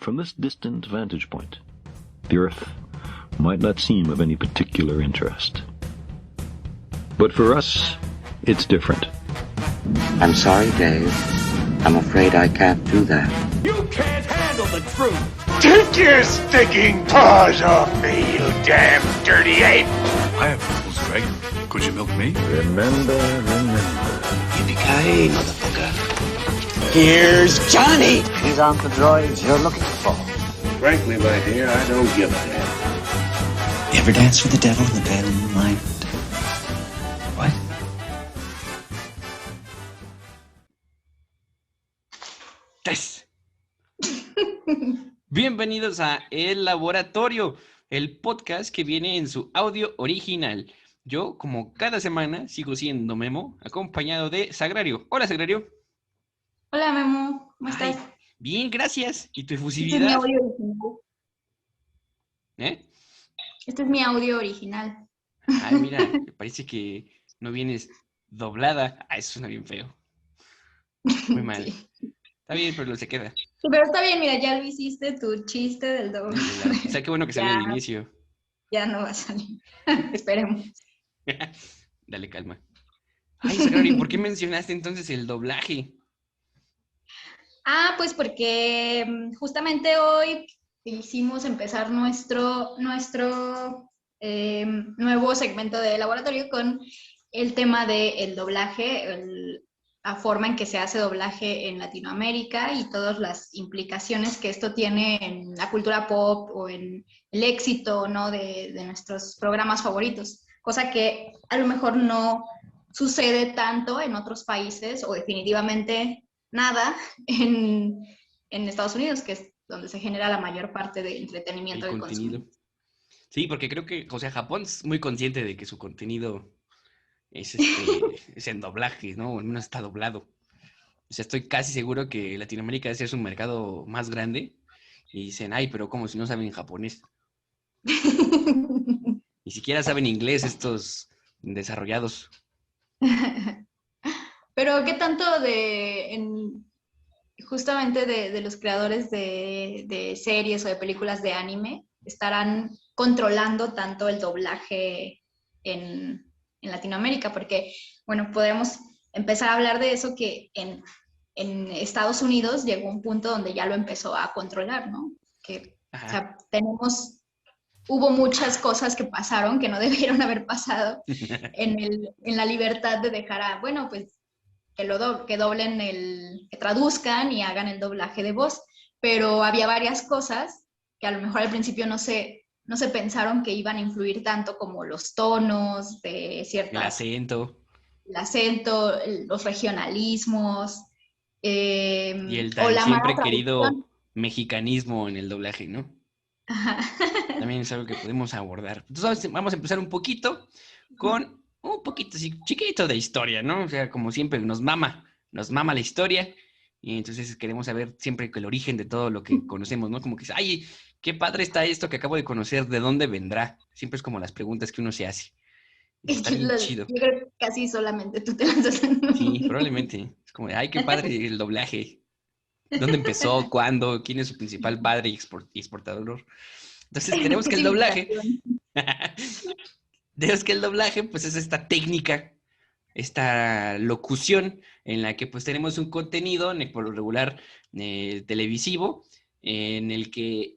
From this distant vantage point, the Earth might not seem of any particular interest. But for us, it's different. I'm sorry, Dave. I'm afraid I can't do that. You can't handle the truth! Take your stinking paws off me, you damn dirty ape! I have rules, Greg. Could you milk me? Remember. Yippee-ki-yay, motherfucker. Here's Johnny! These aren't the droids you're looking for. Frankly, my dear, I don't give a damn. You ever dance with the devil in the pale moonlight? What? ¡Tres! Bienvenidos a El Laboratorio, el podcast que viene en su audio original. Yo, como cada semana, sigo siendo Memo, acompañado de Sagrario. Hola, Sagrario. Hola, Memo. ¿Cómo estás? Bien, gracias. ¿Y tu Este es mi efusividad? audio original. ¿Eh? Este es mi audio original. Ay, mira, me parece que no vienes doblada. Ah, eso suena bien feo. Muy mal. Sí. Está bien, pero se queda. Sí, pero está bien, mira, ya lo hiciste, tu chiste del doble. O sea, qué bueno que salió al inicio. Ya no va a salir. Esperemos. Dale calma. Ay, Sagrario, ¿por qué mencionaste entonces el doblaje? Pues porque justamente hoy quisimos empezar nuestro nuevo segmento de laboratorio con el tema del doblaje, la forma en que se hace doblaje en Latinoamérica y todas las implicaciones que esto tiene en la cultura pop o en el éxito, ¿no? de nuestros programas favoritos, cosa que a lo mejor no sucede tanto en otros países o definitivamente nada en Estados Unidos, que es donde se genera la mayor parte del entretenimiento del contenido. consumo. Sí, porque creo que, o sea, Japón es muy consciente de que su contenido es, es en doblaje, ¿no? Al menos está doblado. O sea, estoy casi seguro que Latinoamérica es un mercado más grande y dicen, ay, pero como si no saben japonés. Ni siquiera saben inglés estos desarrollados. Pero ¿qué tanto justamente de los creadores de series o de películas de anime estarán controlando tanto el doblaje en Latinoamérica? Porque, bueno, podemos empezar a hablar de eso, que en Estados Unidos llegó un punto donde ya lo empezó a controlar, ¿no? O sea, hubo muchas cosas que pasaron que no debieron haber pasado en la libertad de dejar bueno, pues que doblen que traduzcan y hagan el doblaje de voz, pero había varias cosas que a lo mejor al principio no se pensaron que iban a influir tanto, como los tonos de ciertas... El acento, los regionalismos, y el tan siempre querido mexicanismo en el doblaje, ¿no? Ajá. También es algo que podemos abordar. Entonces vamos a empezar un poquito con un poquito así chiquito de historia, ¿no? O sea, como siempre nos mama la historia y entonces queremos saber siempre el origen de todo lo que conocemos, ¿no? Como que, ay, qué padre está esto que acabo de conocer, ¿de dónde vendrá? Siempre es como las preguntas que uno se hace. Está bien chido. Yo creo que casi solamente tú te lanzas. Sí, probablemente. Es como, ay, qué padre el doblaje. ¿Dónde empezó? ¿Cuándo? ¿Quién es su principal padre y exportador? Entonces tenemos que el doblaje... Tenemos que el doblaje, pues, es esta técnica, esta locución en la que, pues, tenemos un contenido, por lo regular, televisivo, en el que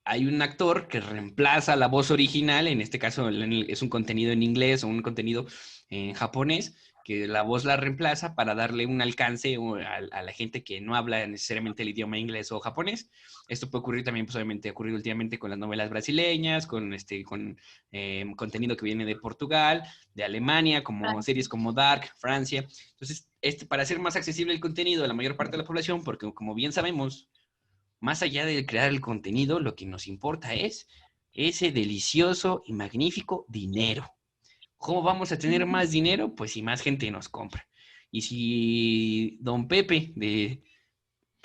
hay un actor que reemplaza la voz original, en este caso es un contenido en inglés o un contenido en japonés, que la voz la reemplaza para darle un alcance a la gente que no habla necesariamente el idioma inglés o japonés. Esto puede ocurrir también, pues obviamente ha ocurrido últimamente con las novelas brasileñas, con contenido que viene de Portugal, de Alemania, como series como Dark, Francia. Entonces, para hacer más accesible el contenido a la mayor parte de la población, porque como bien sabemos, más allá de crear el contenido, lo que nos importa es ese delicioso y magnífico dinero. ¿Cómo vamos a tener más dinero? Pues si más gente nos compra. Y si don Pepe, de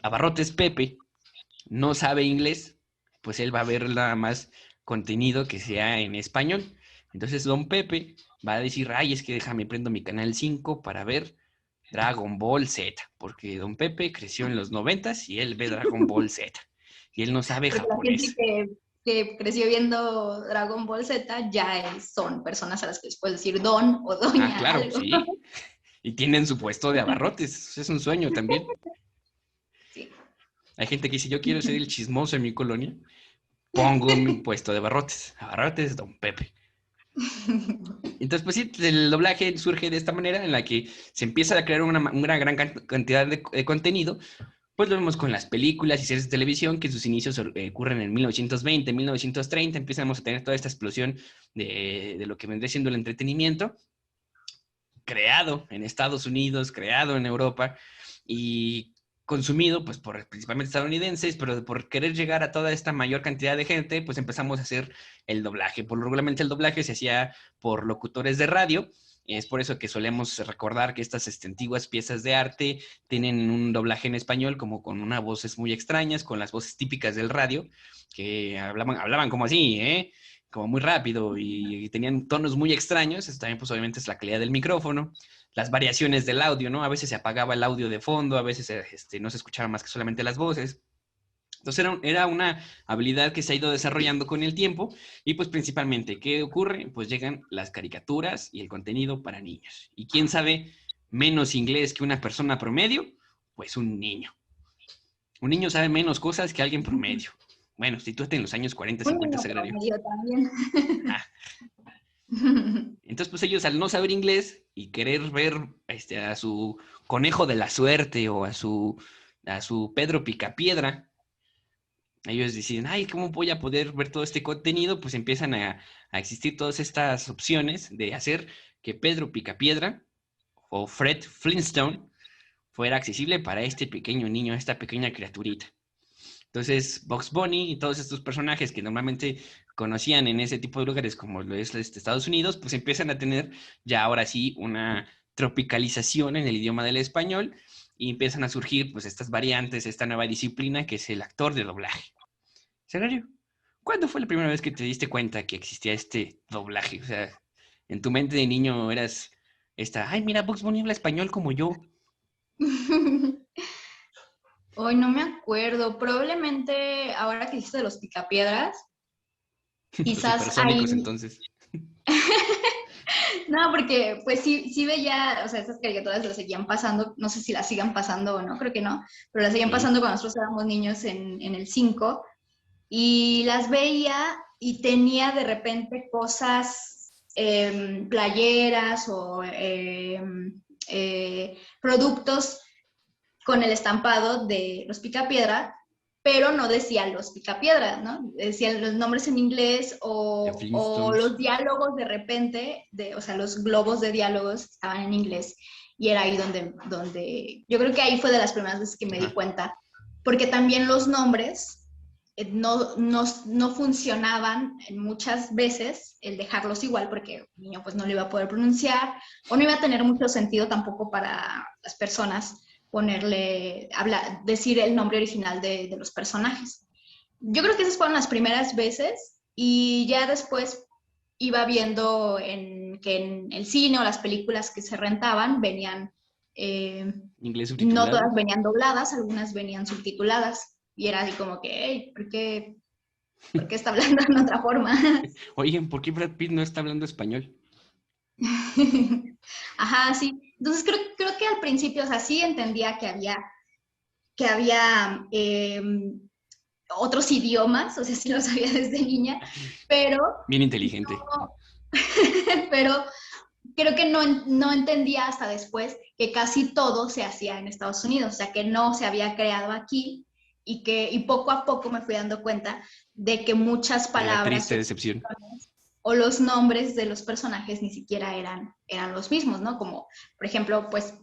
Abarrotes Pepe, no sabe inglés, pues él va a ver nada más contenido que sea en español. Entonces don Pepe va a decir, ay, es que déjame prendo mi canal 5 para ver Dragon Ball Z, porque don Pepe creció en los 90s y él ve Dragon Ball Z. y él no sabe Porque la japonés. gente que creció viendo Dragon Ball Z son personas a las que les puedes decir don o doña. Claro, algo. sí. Y tienen su puesto de abarrotes. Es un sueño también. Sí. Hay gente que dice, yo quiero ser el chismoso en mi colonia. Pongo mi puesto de abarrotes. Abarrotes, don Pepe. Entonces, pues sí, el doblaje surge de esta manera en la que se empieza a crear una gran cantidad de contenido. Pues lo vemos con las películas y series de televisión que sus inicios ocurren en 1920, 1930. Empezamos a tener toda esta explosión de lo que vendría siendo el entretenimiento, creado en Estados Unidos, creado en Europa y consumido pues por principalmente estadounidenses, pero por querer llegar a toda esta mayor cantidad de gente, pues empezamos a hacer el doblaje. Por lo regularmente el doblaje se hacía por locutores de radio. Es por eso que solemos recordar que estas antiguas piezas de arte tienen un doblaje en español como con unas voces muy extrañas, con las voces típicas del radio, que hablaban como así, como muy rápido y tenían tonos muy extraños. Eso también pues obviamente es la calidad del micrófono, las variaciones del audio, ¿no? A veces se apagaba el audio de fondo, a veces no se escuchaba más que solamente las voces. Entonces era una habilidad que se ha ido desarrollando con el tiempo y pues principalmente, ¿qué ocurre? Pues llegan las caricaturas y el contenido para niños. ¿Y quién sabe menos inglés que una persona promedio? Pues un niño. Un niño sabe menos cosas que alguien promedio. Bueno, si tú estás en los años 40, 50, Sagrario. Yo también. Entonces, pues ellos al no saber inglés y querer ver a su conejo de la suerte o a su Pedro Picapiedra, ellos deciden, ay, ¿cómo voy a poder ver todo este contenido? Pues empiezan a existir todas estas opciones de hacer que Pedro Picapiedra o Fred Flintstone fuera accesible para este pequeño niño, esta pequeña criaturita. Entonces, Bugs Bunny y todos estos personajes que normalmente conocían en ese tipo de lugares como lo es Estados Unidos, pues empiezan a tener ya ahora sí una tropicalización en el idioma del español y empiezan a surgir pues estas variantes, esta nueva disciplina que es el actor de doblaje. Sagrario, ¿cuándo fue la primera vez que te diste cuenta que existía este doblaje? O sea, en tu mente de niño eras ay, mira, Bugs Bunny habla español como yo. Hoy no me acuerdo. Probablemente ahora que hiciste de los Picapiedras, quizás Los supersónicos, ahí... entonces. No, porque pues sí veía, o sea, estas caricaturas las seguían pasando, no sé si las sigan pasando o no, creo que no, pero las seguían pasando cuando nosotros éramos niños en el 5 y las veía y tenía de repente cosas, playeras o productos con el estampado de los Picapiedra, pero no decían los Picapiedra, ¿no? Decían los nombres en inglés o los diálogos de repente, o sea, los globos de diálogos estaban en inglés y era ahí donde yo creo que ahí fue de las primeras veces que me di cuenta, porque también los nombres no funcionaban muchas veces el dejarlos igual porque el niño pues no lo iba a poder pronunciar o no iba a tener mucho sentido tampoco para las personas decir el nombre original de los personajes. Yo creo que esas fueron las primeras veces y ya después iba viendo que en el cine o las películas que se rentaban venían, inglés subtitulado. No todas venían dobladas, algunas venían subtituladas y era así como que, hey, ¿por qué está hablando en otra forma? Oye, ¿por qué Brad Pitt no está hablando español? Ajá, sí. Entonces creo que al principio, o sea, sí entendía que había otros idiomas, o sea, sí lo sabía desde niña, pero... Bien inteligente. Pero creo que no entendía hasta después que casi todo se hacía en Estados Unidos, o sea, que no se había creado aquí y poco a poco me fui dando cuenta de que muchas palabras... Triste decepción. O los nombres de los personajes ni siquiera eran los mismos, ¿no? Como, por ejemplo, pues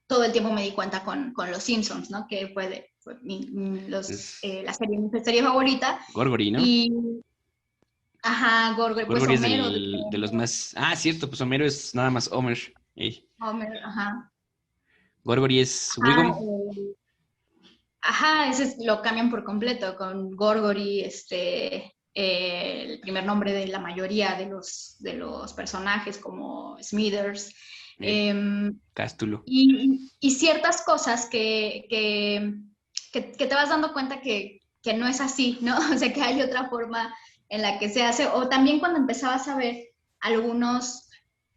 todo el tiempo me di cuenta con los Simpsons, ¿no? Que fue la serie, mi serie favorita. Gorgory, ¿no? Ajá, Gorgory. Pues Gorgory Homero. Es de los más... Ah, cierto, pues Homero es nada más Homer. Homer, ajá. Gorgory es Wiggum. Ajá, ese lo cambian por completo con Gorgory, el primer nombre de la mayoría de los personajes como Smithers, Cástulo. y ciertas cosas que te vas dando cuenta que que no es así, ¿no? O sea, que hay otra forma en la que se hace, o también cuando empezabas a ver algunos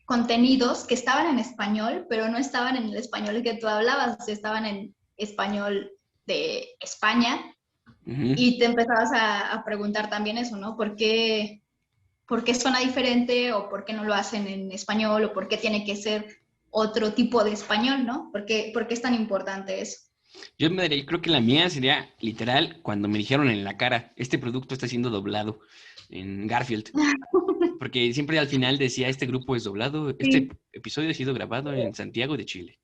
contenidos que estaban en español, pero no estaban en el español que tú hablabas, o sea, estaban en español de España, y te empezabas a preguntar también eso, ¿no? ¿Por qué suena diferente, o por qué no lo hacen en español, o por qué tiene que ser otro tipo de español, ¿no? ¿Por qué es tan importante eso? Yo creo que la mía sería literal cuando me dijeron en la cara, este producto está siendo doblado en Garfield. Porque siempre al final decía, este grupo es doblado, este episodio ha sido grabado en Santiago de Chile.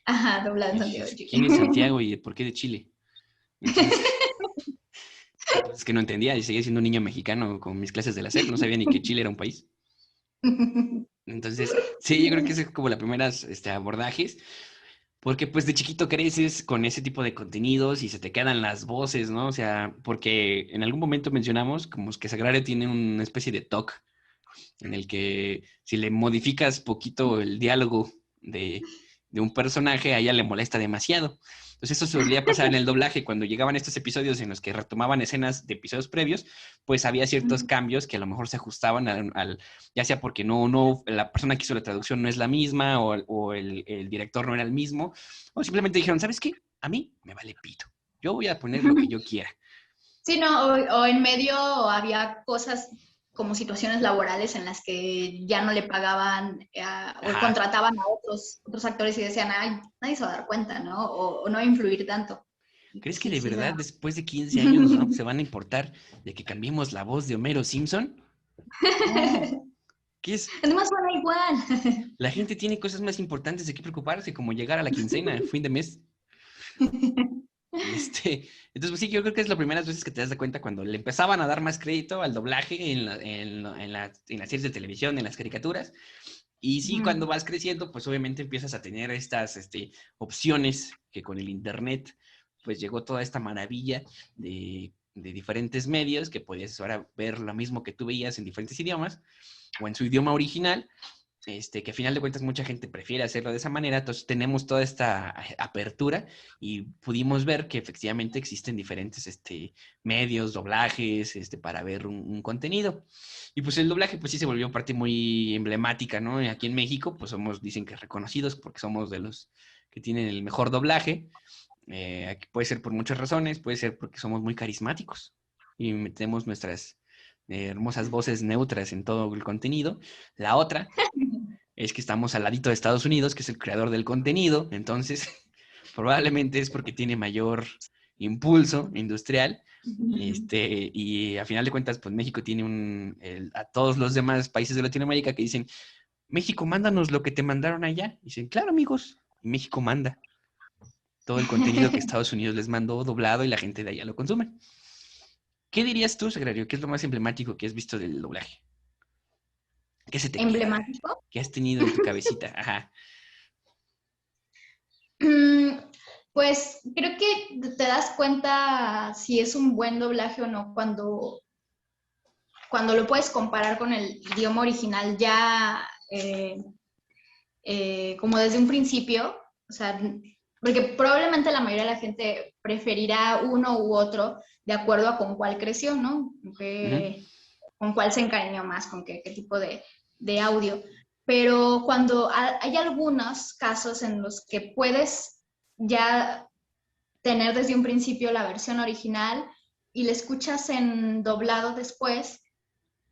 Ajá, doblado en Santiago de Chile. ¿Quién es Santiago y por qué de Chile? Entonces, es que no entendía, y seguía siendo un niño mexicano con mis clases de la SEP, no sabía ni que Chile era un país. Entonces, sí, yo creo que ese es como las primeras abordajes, porque pues de chiquito creces con ese tipo de contenidos y se te quedan las voces, ¿no? O sea, porque en algún momento mencionamos como que Sagrario tiene una especie de TOC, en el que si le modificas poquito el diálogo de un personaje, a ella le molesta demasiado. Entonces eso solía pasar en el doblaje, cuando llegaban estos episodios en los que retomaban escenas de episodios previos, pues había ciertos cambios que a lo mejor se ajustaban al ya sea porque no la persona que hizo la traducción no es la misma, o el director no era el mismo, o simplemente dijeron, ¿sabes qué? A mí me vale pito. Yo voy a poner lo que yo quiera. Sí, no, o en medio había cosas como situaciones laborales en las que ya no le pagaban o contrataban a otros actores y decían, ay, nadie se va a dar cuenta, ¿no? O no va a influir tanto. ¿Crees que de verdad después de 15 años ¿no? se van a importar de que cambiemos la voz de Homero Simpson? No. ¿Qué es? Además suena igual. La gente tiene cosas más importantes de qué preocuparse, como llegar a la quincena, fin de mes. Entonces, pues sí, yo creo que es las primeras veces que te das cuenta cuando le empezaban a dar más crédito al doblaje en las series de televisión, en las caricaturas. Y sí, cuando vas creciendo, pues obviamente empiezas a tener estas opciones que con el internet, pues llegó toda esta maravilla de diferentes medios que podías ahora ver lo mismo que tú veías en diferentes idiomas o en su idioma original. Que a final de cuentas mucha gente prefiere hacerlo de esa manera, entonces tenemos toda esta apertura y pudimos ver que efectivamente existen diferentes medios, doblajes, para ver un contenido. Y pues el doblaje pues sí se volvió parte muy emblemática, ¿no? Y aquí en México pues dicen que reconocidos porque somos de los que tienen el mejor doblaje. Aquí puede ser por muchas razones, puede ser porque somos muy carismáticos y metemos nuestras hermosas voces neutras en todo el contenido. La otra es que estamos al ladito de Estados Unidos, que es el creador del contenido, entonces probablemente es porque tiene mayor impulso industrial, y a final de cuentas, pues México tiene a todos los demás países de Latinoamérica que dicen, México, mándanos lo que te mandaron allá. Y dicen, claro, amigos, y México manda todo el contenido que Estados Unidos les mandó doblado y la gente de allá lo consume. ¿Qué dirías tú, Sagrario? ¿Qué es lo más emblemático que has visto del doblaje? ¿Qué se te ¿Emblemático? queda? ¿Qué has tenido en tu cabecita? Ajá. Pues creo que te das cuenta si es un buen doblaje o no cuando lo puedes comparar con el idioma original ya como desde un principio, o sea, porque probablemente la mayoría de la gente preferirá uno u otro de acuerdo a con cuál creció, ¿no? Con cuál se encariñó más, con qué tipo de audio. Pero cuando hay algunos casos en los que puedes ya tener desde un principio la versión original y la escuchas en doblado después,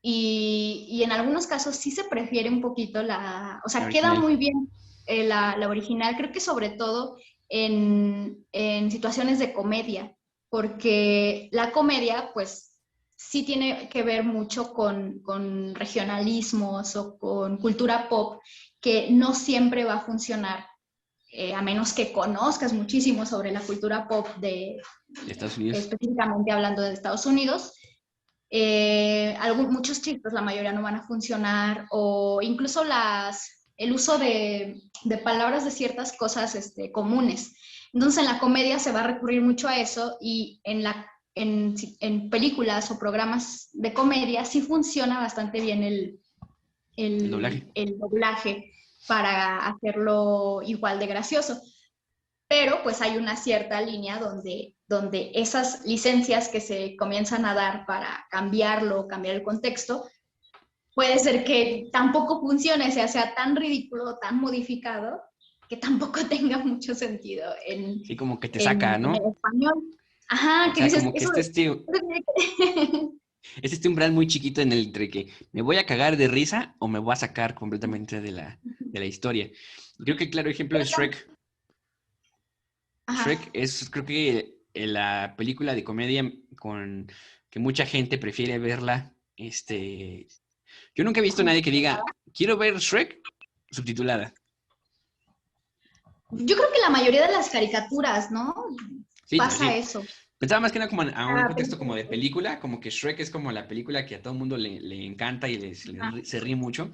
y en algunos casos sí se prefiere un poquito o sea, queda muy bien la original, creo que sobre todo en situaciones de comedia, porque la comedia, pues, sí tiene que ver mucho con regionalismos o con cultura pop, que no siempre va a funcionar, a menos que conozcas muchísimo sobre la cultura pop de Estados Unidos. Específicamente hablando de Estados Unidos. Muchos chistes, la mayoría no van a funcionar, o incluso el uso de palabras de ciertas cosas comunes. Entonces en la comedia se va a recurrir mucho a eso, y en películas o programas de comedia sí funciona bastante bien el doblaje para hacerlo igual de gracioso. pero pues hay una cierta línea donde esas licencias que se comienzan a dar para cambiarlo, cambiar el contexto, puede ser que tampoco funcione, sea tan ridículo, tan modificado, que tampoco tenga mucho sentido Sí, como que te saca, ¿no? en el español. Ajá, O que sea, dices, como que eso... es este umbral muy chiquito en el entre que me voy a cagar de risa o me voy a sacar completamente de la historia. Creo que claro ejemplo es Shrek. Ajá. Shrek es, creo que la película de comedia con que mucha gente prefiere verla. Yo nunca he visto a nadie que diga, quiero ver Shrek subtitulada. Yo creo que la mayoría de las caricaturas, ¿no? Sí, Pasa sí. eso. Pensaba más que nada como a un contexto como de película, como que Shrek es como la película que a todo el mundo le encanta y se ríe mucho.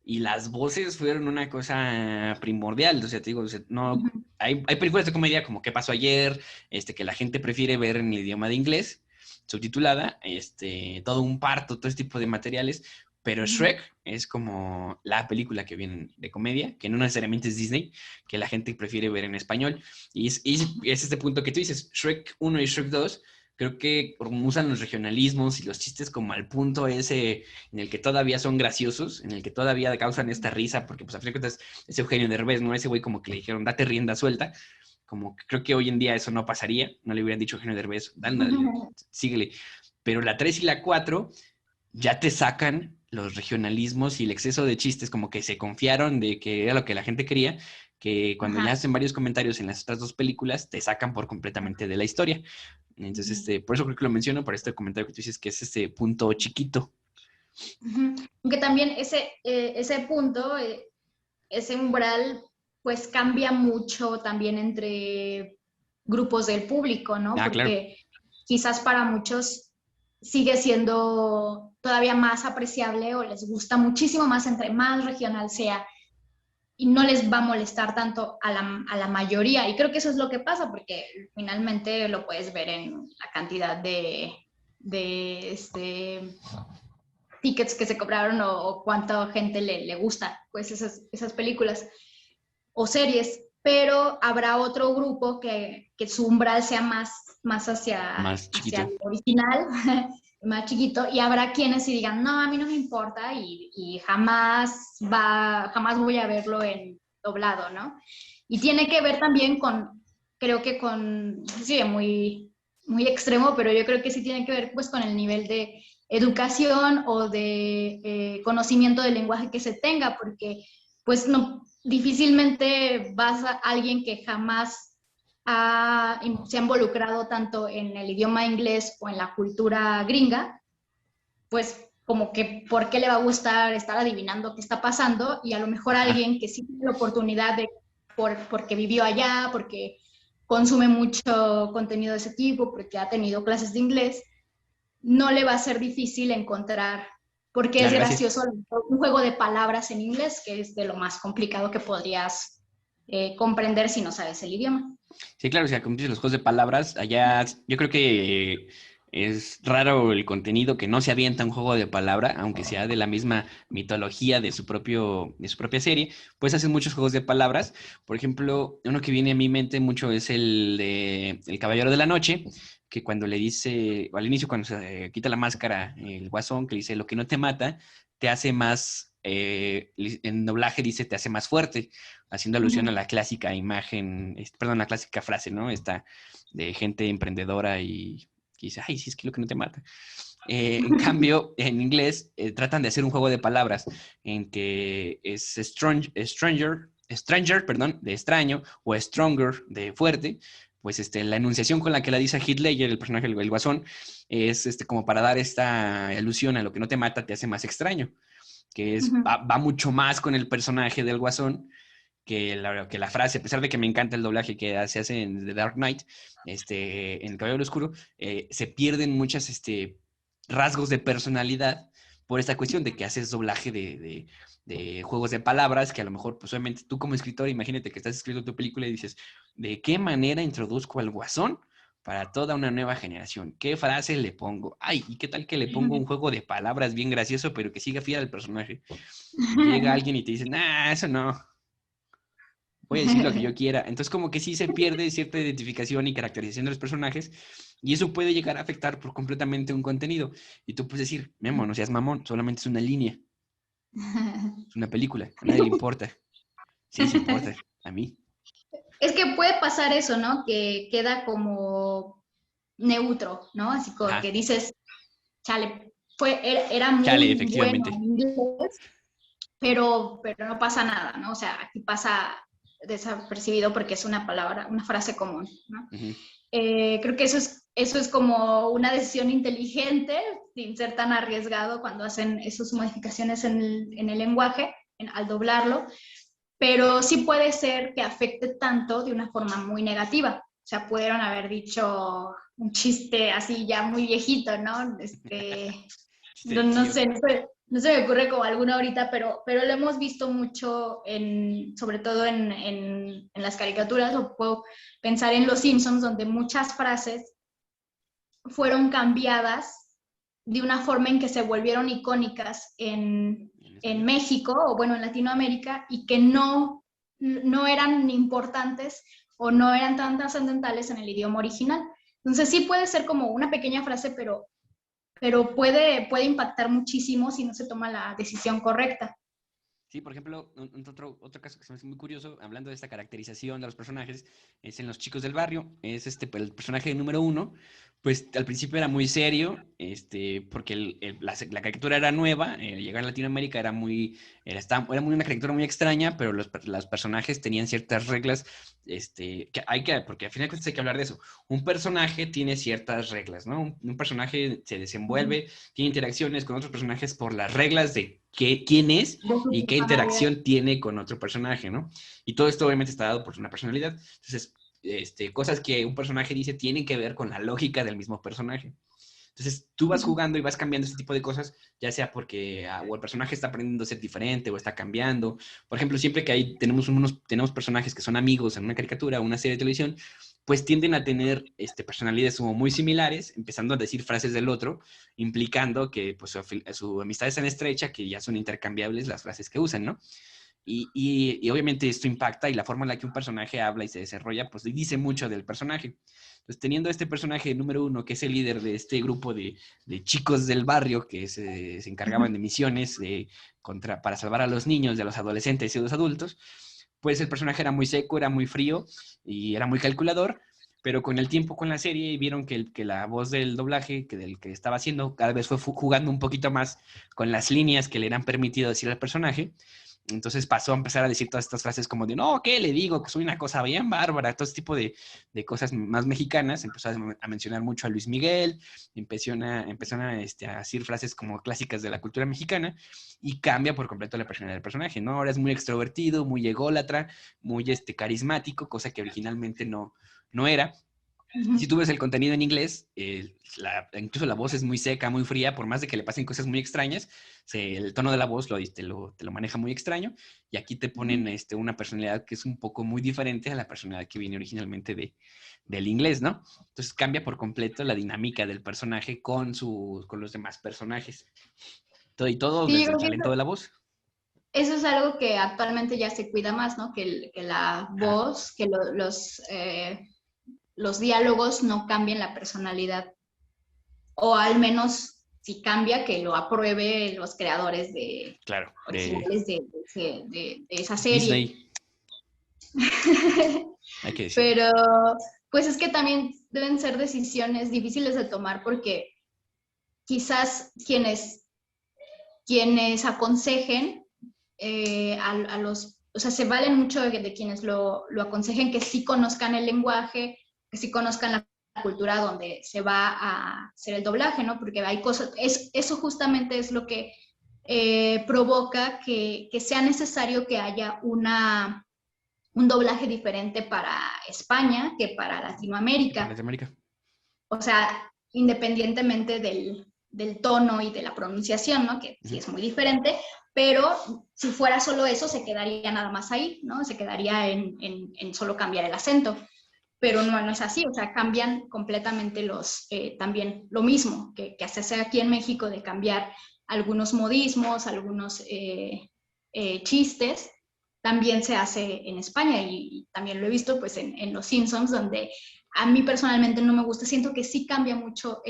Y las voces fueron una cosa primordial. O sea, te digo, o sea, no, hay películas de comedia como ¿Qué pasó ayer? Que la gente prefiere ver en el idioma de inglés, subtitulada, todo un parto, todo este tipo de materiales. Pero Shrek es como la película que viene de comedia, que no necesariamente es Disney, que la gente prefiere ver en español. Y es este punto que tú dices, Shrek 1 y Shrek 2, creo que usan los regionalismos y los chistes como al punto ese en el que todavía son graciosos, en el que todavía causan esta risa, porque pues a fin de cuentas es Eugenio Derbez, ¿no? Ese güey como que le dijeron, date rienda suelta, como que creo que hoy en día eso no pasaría, no le hubieran dicho a Eugenio Derbez, dale, síguele. Pero la 3 y la 4 ya te sacan los regionalismos y el exceso de chistes, como que se confiaron de que era lo que la gente quería, que cuando ya hacen varios comentarios en las otras dos películas, te sacan por completamente de la historia. Entonces, por eso creo que lo menciono, para este comentario que tú dices, que es este punto chiquito. Aunque también ese punto, ese umbral, pues cambia mucho también entre grupos del público, ¿no? Ah, porque claro. Quizás para muchos sigue siendo todavía más apreciable o les gusta muchísimo más entre más regional sea y no les va a molestar tanto a la mayoría. Y creo que eso es lo que pasa porque finalmente lo puedes ver en la cantidad de tickets que se cobraron o cuánta gente le gusta pues esas películas o series. Pero habrá otro grupo que su umbral sea más hacia el original, más chiquito, y habrá quienes sí digan, no, a mí no me importa y jamás voy a verlo en doblado, ¿no? Y tiene que ver también creo que sí, muy, muy extremo, pero yo creo que sí tiene que ver pues con el nivel de educación o de conocimiento del lenguaje que se tenga, porque pues no, difícilmente vas a alguien que jamás se ha involucrado tanto en el idioma inglés o en la cultura gringa, pues como que por qué le va a gustar estar adivinando qué está pasando, y a lo mejor alguien que sí tiene la oportunidad porque vivió allá, porque consume mucho contenido de ese tipo, porque ha tenido clases de inglés, no le va a ser difícil encontrar, porque claro, es gracioso un juego de palabras en inglés, que es de lo más complicado que podrías comprender si no sabes el idioma. Sí, claro, o sea, como dices, los juegos de palabras, allá yo creo que es raro el contenido que no se avienta un juego de palabra, aunque sea de la misma mitología de su propia serie, pues hacen muchos juegos de palabras. Por ejemplo, uno que viene a mi mente mucho es el de El Caballero de la Noche, que cuando le dice, o al inicio cuando se quita la máscara, el guasón, que le dice, lo que no te mata, te hace más, en doblaje dice, te hace más fuerte, haciendo alusión a la clásica imagen, perdón, la clásica frase, ¿no? Esta de gente emprendedora y que dice, ay, sí, es que lo que no te mata. En cambio, en inglés, tratan de hacer un juego de palabras en que es stranger, perdón, de extraño, o stronger, de fuerte. Pues la enunciación con la que la dice Heath Ledger, el personaje, el guasón, es como para dar esta alusión a lo que no te mata, te hace más extraño, que es, va mucho más con el personaje del guasón que la frase, a pesar de que me encanta el doblaje que se hace en The Dark Knight, en El Caballero Oscuro, se pierden muchas rasgos de personalidad por esta cuestión de que haces doblaje de juegos de palabras, que a lo mejor, pues obviamente tú como escritor, imagínate que estás escribiendo tu película y dices, ¿de qué manera introduzco al guasón para toda una nueva generación? ¿Qué frase le pongo? Ay, ¿y qué tal que le pongo un juego de palabras bien gracioso, pero que siga fiel al personaje? Y llega alguien y te dice, nah, eso no. voy a decir lo que yo quiera. Entonces como que sí se pierde cierta identificación y caracterización de los personajes y eso puede llegar a afectar por completamente un contenido. Y tú puedes decir, Memo, no seas mamón, solamente es una línea, es una película, a nadie le importa. Sí, sí importa, a mí. Es que puede pasar eso, ¿no? Que queda como neutro, ¿no? Así como que dices, chale, era muy Chale, bueno efectivamente. en inglés, pero no pasa nada, ¿no? O sea, aquí pasa desapercibido porque es una palabra, una frase común, ¿no? Uh-huh. Creo que eso es como una decisión inteligente, sin ser tan arriesgado cuando hacen esas modificaciones en el lenguaje, al doblarlo, pero sí puede ser que afecte tanto de una forma muy negativa. O sea, pudieron haber dicho un chiste así ya muy viejito, ¿no? No sé, no se me ocurre como alguno ahorita, pero lo hemos visto mucho, sobre todo en las caricaturas, o puedo pensar en Los Simpsons, donde muchas frases fueron cambiadas de una forma en que se volvieron icónicas en México, o bueno, en Latinoamérica, y que no eran importantes o no eran tan trascendentales en el idioma original. Entonces sí puede ser como una pequeña frase, pero puede impactar muchísimo si no se toma la decisión correcta. Sí, por ejemplo, otro caso que se me hace muy curioso, hablando de esta caracterización de los personajes, es en Los Chicos del Barrio. Es el personaje número 1, pues al principio era muy serio, porque la caricatura era nueva, llegar a Latinoamérica era muy una caricatura muy extraña, pero los personajes tenían ciertas reglas, porque al final de cuentas hay que hablar de eso. Un personaje tiene ciertas reglas, ¿no? Un personaje se desenvuelve, tiene interacciones con otros personajes por las reglas de quién es y qué interacción tiene con otro personaje, ¿no? Y todo esto obviamente está dado por una personalidad. Entonces, cosas que un personaje dice tienen que ver con la lógica del mismo personaje. Entonces, tú vas jugando y vas cambiando este tipo de cosas, ya sea porque o el personaje está aprendiendo a ser diferente o está cambiando. Por ejemplo, siempre que tenemos personajes que son amigos en una caricatura o una serie de televisión, pues tienden a tener personalidades como muy similares, empezando a decir frases del otro, implicando que pues, su amistad es tan estrecha que ya son intercambiables las frases que usan, ¿no? Y obviamente esto impacta y la forma en la que un personaje habla y se desarrolla, pues dice mucho del personaje. Entonces, teniendo este personaje número 1, que es el líder de este grupo de chicos del barrio que se encargaban de misiones para salvar a los niños, de los adolescentes y de los adultos, pues el personaje era muy seco, era muy frío y era muy calculador, pero con el tiempo con la serie vieron que la voz del doblaje, del que estaba haciendo, cada vez fue jugando un poquito más con las líneas que le eran permitido decir al personaje. Entonces pasó a empezar a decir todas estas frases como de, no, ¿qué le digo? Que soy una cosa bien bárbara, todo este tipo de cosas más mexicanas. Empezó a mencionar mucho a Luis Miguel, empezaron a decir frases como clásicas de la cultura mexicana y cambia por completo la personalidad del personaje, ¿no? Ahora es muy extrovertido, muy ególatra, muy carismático, cosa que originalmente no era. Si tú ves el contenido en inglés, incluso la voz es muy seca, muy fría, por más de que le pasen cosas muy extrañas, el tono de la voz te lo maneja muy extraño, y aquí te ponen una personalidad que es un poco muy diferente a la personalidad que viene originalmente del inglés, ¿no? Entonces cambia por completo la dinámica del personaje con los demás personajes. Todo Sí, desde el talento de la voz. Eso es algo que actualmente ya se cuida más, ¿no? Que la voz, que los diálogos no cambien la personalidad, o al menos si cambia, que lo apruebe los creadores originales de esa serie. Disney. Hay que decir. Pero pues es que también deben ser decisiones difíciles de tomar, porque quizás quienes aconsejen a los, o sea, se valen mucho de quienes lo aconsejen, que sí conozcan el lenguaje, que sí conozcan la cultura donde se va a hacer el doblaje, ¿no? Porque hay cosas, eso justamente es lo que provoca que sea necesario que haya un doblaje diferente para España que para Latinoamérica. O sea, independientemente del tono y de la pronunciación, ¿no? Que sí es muy diferente, pero si fuera solo eso, se quedaría nada más ahí, ¿no? Se quedaría en solo cambiar el acento. Pero no es así, o sea, cambian completamente también lo mismo que se hace aquí en México, de cambiar algunos modismos, algunos chistes, también se hace en España y también lo he visto pues en Los Simpsons, donde a mí personalmente no me gusta. Siento que sí cambia mucho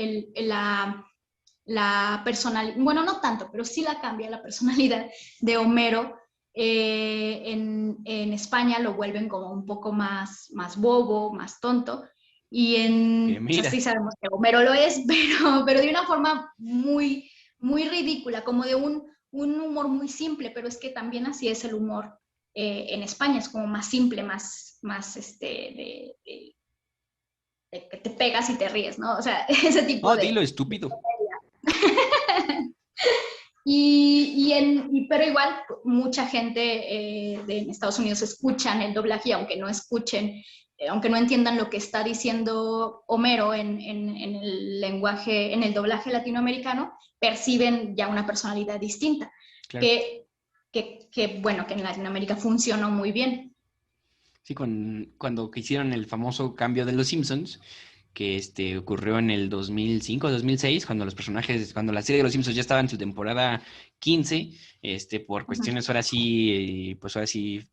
la personalidad, bueno, no tanto, pero sí la cambia la personalidad de Homero. En España lo vuelven como un poco más bobo, más tonto. Y o sea, sí sabemos que Homero lo es, pero de una forma muy, muy ridícula, como de un humor muy simple, pero es que también así es el humor en España, es como más simple, más de que te pegas y te ríes, ¿no? O sea, ese tipo de... dilo, estúpido. Pero igual mucha gente de Estados Unidos escuchan el doblaje y aunque no escuchen, aunque no entiendan lo que está diciendo Homero en el lenguaje, en el doblaje latinoamericano, perciben ya una personalidad distinta, claro. que bueno, que en Latinoamérica funcionó muy bien. Sí, cuando hicieron el famoso cambio de Los Simpsons, que ocurrió en el 2005, 2006, cuando la serie de Los Simpsons ya estaba en su temporada 15, por cuestiones ahora sí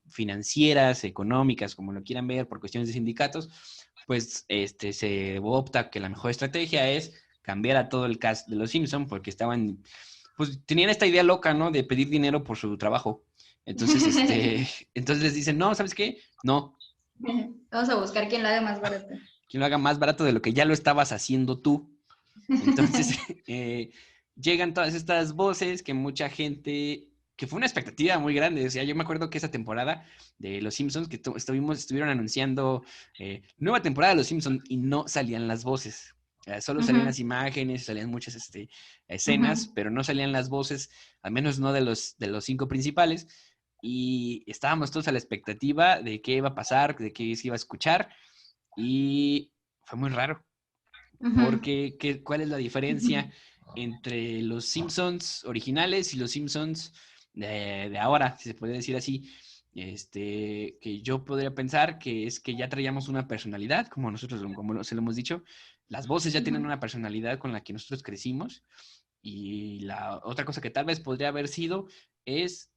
financieras, económicas, como lo quieran ver, por cuestiones de sindicatos, pues se opta que la mejor estrategia es cambiar a todo el cast de Los Simpsons, porque tenían esta idea loca, ¿no? De pedir dinero por su trabajo. Entonces, entonces les dicen, no, ¿sabes qué? No. Vamos a buscar quién lo haga más barato. Quien lo haga más barato de lo que ya lo estabas haciendo tú. Entonces, llegan todas estas voces que mucha gente, que fue una expectativa muy grande. O sea, yo me acuerdo que esa temporada de Los Simpsons, que estuvieron anunciando nueva temporada de Los Simpsons y no salían las voces. Solo salían las imágenes, salían muchas escenas, pero no salían las voces, al menos no de los 5 principales. Y estábamos todos a la expectativa de qué iba a pasar, de qué se iba a escuchar. Y fue muy raro, porque ¿cuál es la diferencia entre los Simpsons originales y los Simpsons de ahora, si se puede decir así? Que yo podría pensar que es que ya traíamos una personalidad, como se lo hemos dicho, las voces ya tienen una personalidad con la que nosotros crecimos, y la otra cosa que tal vez podría haber sido es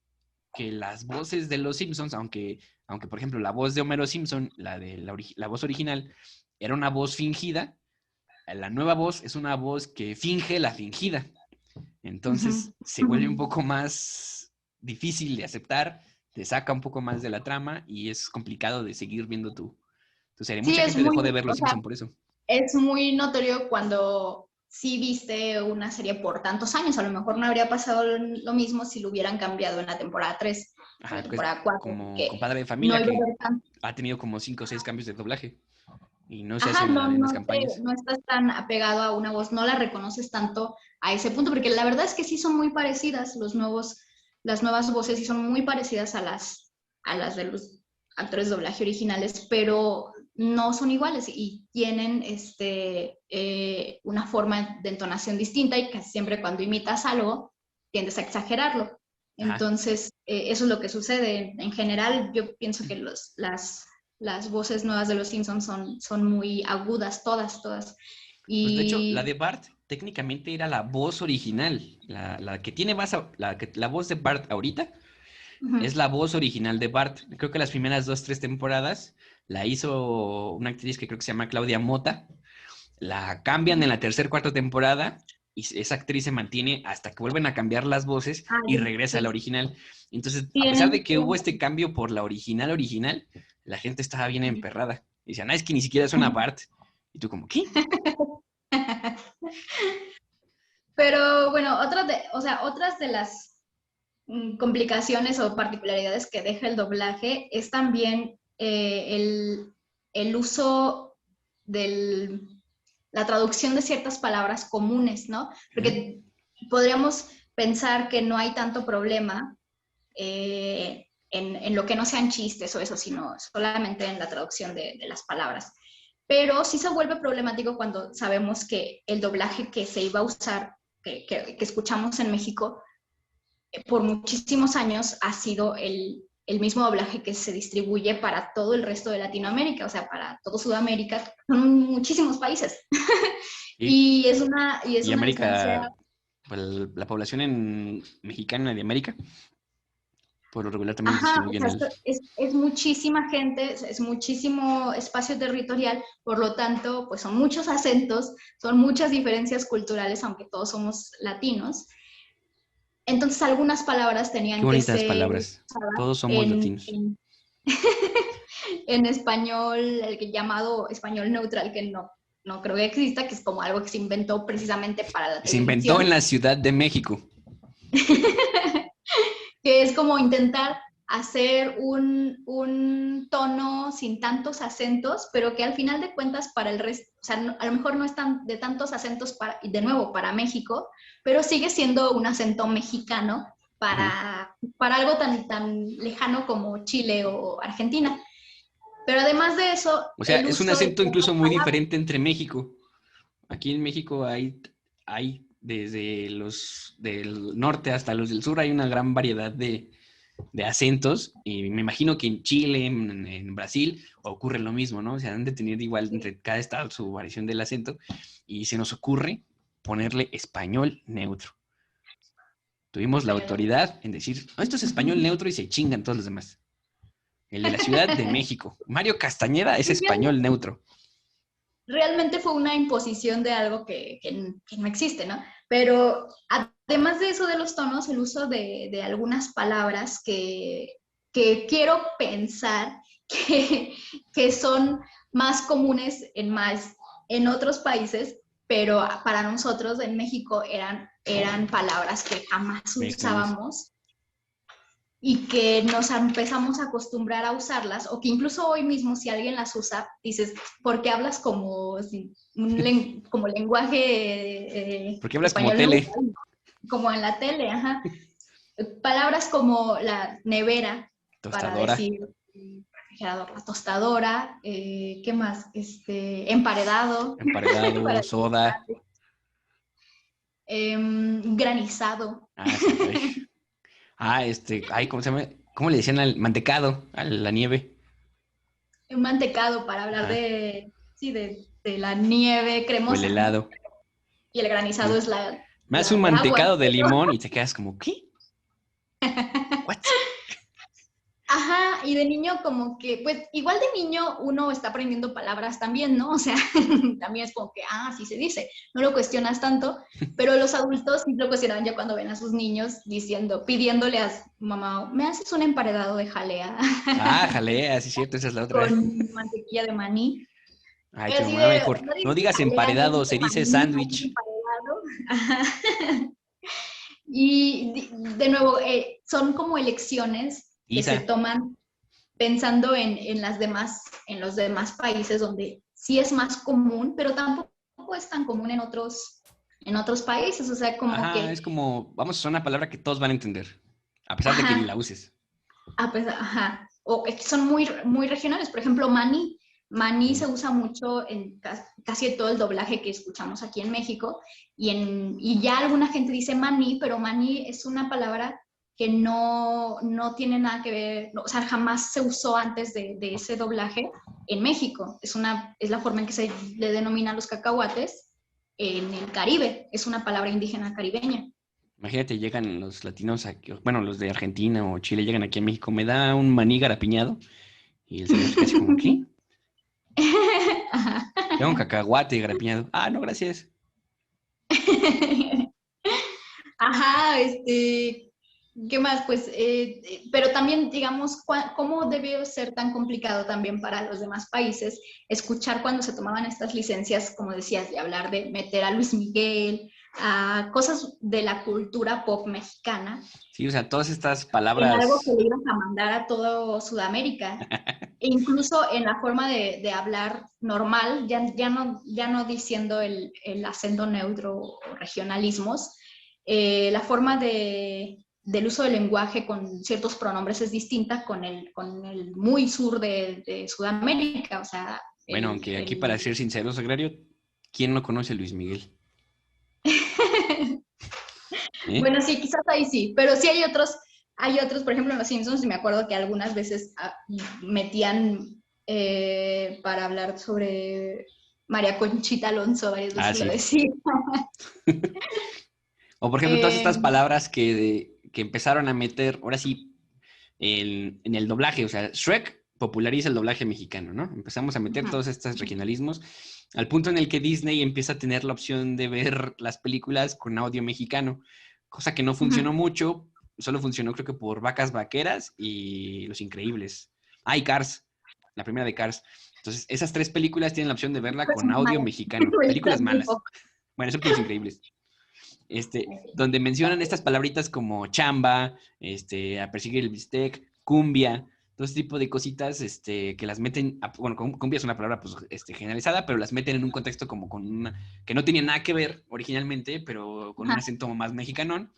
que las voces de los Simpsons, aunque por ejemplo la voz de Homero Simpson, la voz original, era una voz fingida, la nueva voz es una voz que finge la fingida. Entonces se vuelve un poco más difícil de aceptar, te saca un poco más de la trama y es complicado de seguir viendo tu serie. Mucha gente dejó de ver Los Simpsons por eso. Es muy notorio cuando sí viste una serie por tantos años. A lo mejor no habría pasado lo mismo si lo hubieran cambiado en la temporada 3, Ajá, la temporada 4. Como Padre de Familia, que ha tenido como 5 o 6 cambios de doblaje. Y no se hacen las mismas campañas. No estás tan apegado a una voz, no la reconoces tanto a ese punto, porque la verdad es que sí son muy parecidas, las nuevas voces sí son muy parecidas a las de los actores de doblaje originales, pero no son iguales y tienen una forma de entonación distinta, y casi siempre cuando imitas algo tiendes a exagerarlo. Entonces, eso es lo que sucede. En general, yo pienso que las voces nuevas de Los Simpsons son muy agudas, todas. Y... Pues de hecho, la de Bart técnicamente era la voz original. La que tiene la voz de Bart ahorita es la voz original de Bart. Creo que las primeras 2, 3 temporadas la hizo una actriz que creo que se llama Claudia Mota. La cambian en la 3ª, 4ª temporada y esa actriz se mantiene hasta que vuelven a cambiar las voces y regresa a la original. Entonces, a pesar de que hubo este cambio por la original, la gente estaba bien emperrada. Y decían, es que ni siquiera suena Bart. Y tú como, ¿qué? Pero bueno, otras de las complicaciones o particularidades que deja el doblaje es también el uso de la traducción de ciertas palabras comunes, ¿no? Porque podríamos pensar que no hay tanto problema en lo que no sean chistes o eso, sino solamente en la traducción de las palabras. Pero sí se vuelve problemático cuando sabemos que el doblaje que se iba a usar, que escuchamos en México, por muchísimos años ha sido el mismo doblaje que se distribuye para todo el resto de Latinoamérica, o sea, para todo Sudamérica, son muchísimos países. Y es una América, distancia... pues, la población mexicana de América Por lo regular también Ajá, o distribuyen sea, es muchísima gente, es muchísimo espacio territorial, por lo tanto, pues son muchos acentos, son muchas diferencias culturales, aunque todos somos latinos. Entonces, algunas palabras Qué tenían que bonitas ser palabras. Todos somos latinos. en español, llamado español neutral, que no creo que exista, que es como algo que se inventó precisamente para la Se inventó en televisión. la Ciudad de México. Que es como intentar hacer un tono sin tantos acentos, pero que al final de cuentas para el resto, o sea, a lo mejor no es de tantos acentos de nuevo, para México, pero sigue siendo un acento mexicano para algo tan lejano como Chile o Argentina. Pero además de eso... O sea, es un acento incluso muy palabras. diferente entre México. Aquí en México hay desde los del norte hasta los del sur, hay una gran variedad de acentos, y me imagino que en Chile, en Brasil, ocurre lo mismo, ¿no? O sea, han de tener igual entre cada estado su variación del acento, y se nos ocurre ponerle español neutro. Tuvimos la autoridad en decir, esto es español neutro, y se chingan todos los demás. El de la Ciudad de México. Mario Castañeda es español neutro. Realmente fue una imposición de algo que no existe, ¿no? Pero además de eso de los tonos, el uso de algunas palabras que quiero pensar que son más comunes en otros países, pero para nosotros en México eran palabras que jamás usábamos y que nos empezamos a acostumbrar a usarlas, o que incluso hoy mismo si alguien las usa, dices, ¿por qué hablas como lenguaje ¿Por qué hablas como tele? Como en la tele, ajá. Palabras como la nevera, tostadora, para decir refrigerador, la tostadora, ¿qué más? Emparedado, soda, granizado. ¿Cómo se llama? ¿Cómo le decían al mantecado, a la nieve? Un mantecado, para hablar de la nieve cremosa. O el helado. Y el granizado es la... Me hace un mantecado de limón y te quedas como, ¿qué? ¿What? Ajá, y de niño como que, pues igual de niño uno está aprendiendo palabras también, ¿no? O sea, también es como que, sí se dice, no lo cuestionas tanto, pero los adultos sí lo cuestionan ya cuando ven a sus niños pidiéndole a su mamá, ¿me haces un emparedado de jalea? Jalea, sí es cierto, esa es la otra. Con mantequilla de maní. Ay, qué mamá, mejor. No digas emparedado, se dice sándwich. Y de nuevo, son como elecciones que se toman pensando en los demás países donde sí es más común, pero tampoco es tan común en otros países. O sea, como que... es como, vamos a usar una palabra que todos van a entender, a pesar de que ni la uses. O que son muy, muy regionales. Por ejemplo, maní. Maní se usa mucho en casi todo el doblaje que escuchamos aquí en México, y ya alguna gente dice maní, pero maní es una palabra que no tiene nada que ver, o sea, jamás se usó antes de ese doblaje en México. Es la forma en que se le denominan los cacahuates en el Caribe. Es una palabra indígena caribeña. Imagínate, llegan los latinos aquí, bueno, los de Argentina o Chile llegan aquí a México, me da un maní garapiñado, y el señor casi como, ¿qué? Tengo un cacahuate garapiñado. No, gracias. Ajá, ¿qué más? Pues, pero también, digamos, ¿cómo debió ser tan complicado también para los demás países escuchar cuando se tomaban estas licencias, como decías, de hablar de meter a Luis Miguel, a cosas de la cultura pop mexicana? Sí, o sea, todas estas palabras... En algo que le ibas a mandar a todo Sudamérica. E incluso en la forma de hablar normal, ya no diciendo el acento neutro o regionalismos, la forma del uso del lenguaje con ciertos pronombres es distinta con el muy sur de Sudamérica. O sea, bueno, aunque aquí, para ser sinceros, Agrario, ¿quién no conoce a Luis Miguel? Bueno, sí, quizás ahí sí, pero sí hay otros, por ejemplo, en Los Simpsons, me acuerdo que algunas veces metían para hablar sobre María Conchita Alonso, varias veces lo decía. O por ejemplo, todas estas palabras que empezaron a meter, ahora sí, en el doblaje. O sea, Shrek populariza el doblaje mexicano, ¿no? Empezamos a meter todos estos regionalismos al punto en el que Disney empieza a tener la opción de ver las películas con audio mexicano, cosa que no funcionó mucho, solo funcionó creo que por Vacas Vaqueras y Los Increíbles. Y Cars, la primera de Cars. Entonces, esas 3 películas tienen la opción de verla con audio mexicano. Películas malas. Bueno, son Los Increíbles. Donde mencionan estas palabritas como chamba, a perseguir el bistec, cumbia, todo ese tipo de cositas que las meten, bueno, cumbia es una palabra pues, generalizada, pero las meten en un contexto como con una, que no tenía nada que ver originalmente, pero con un acento más mexicanón.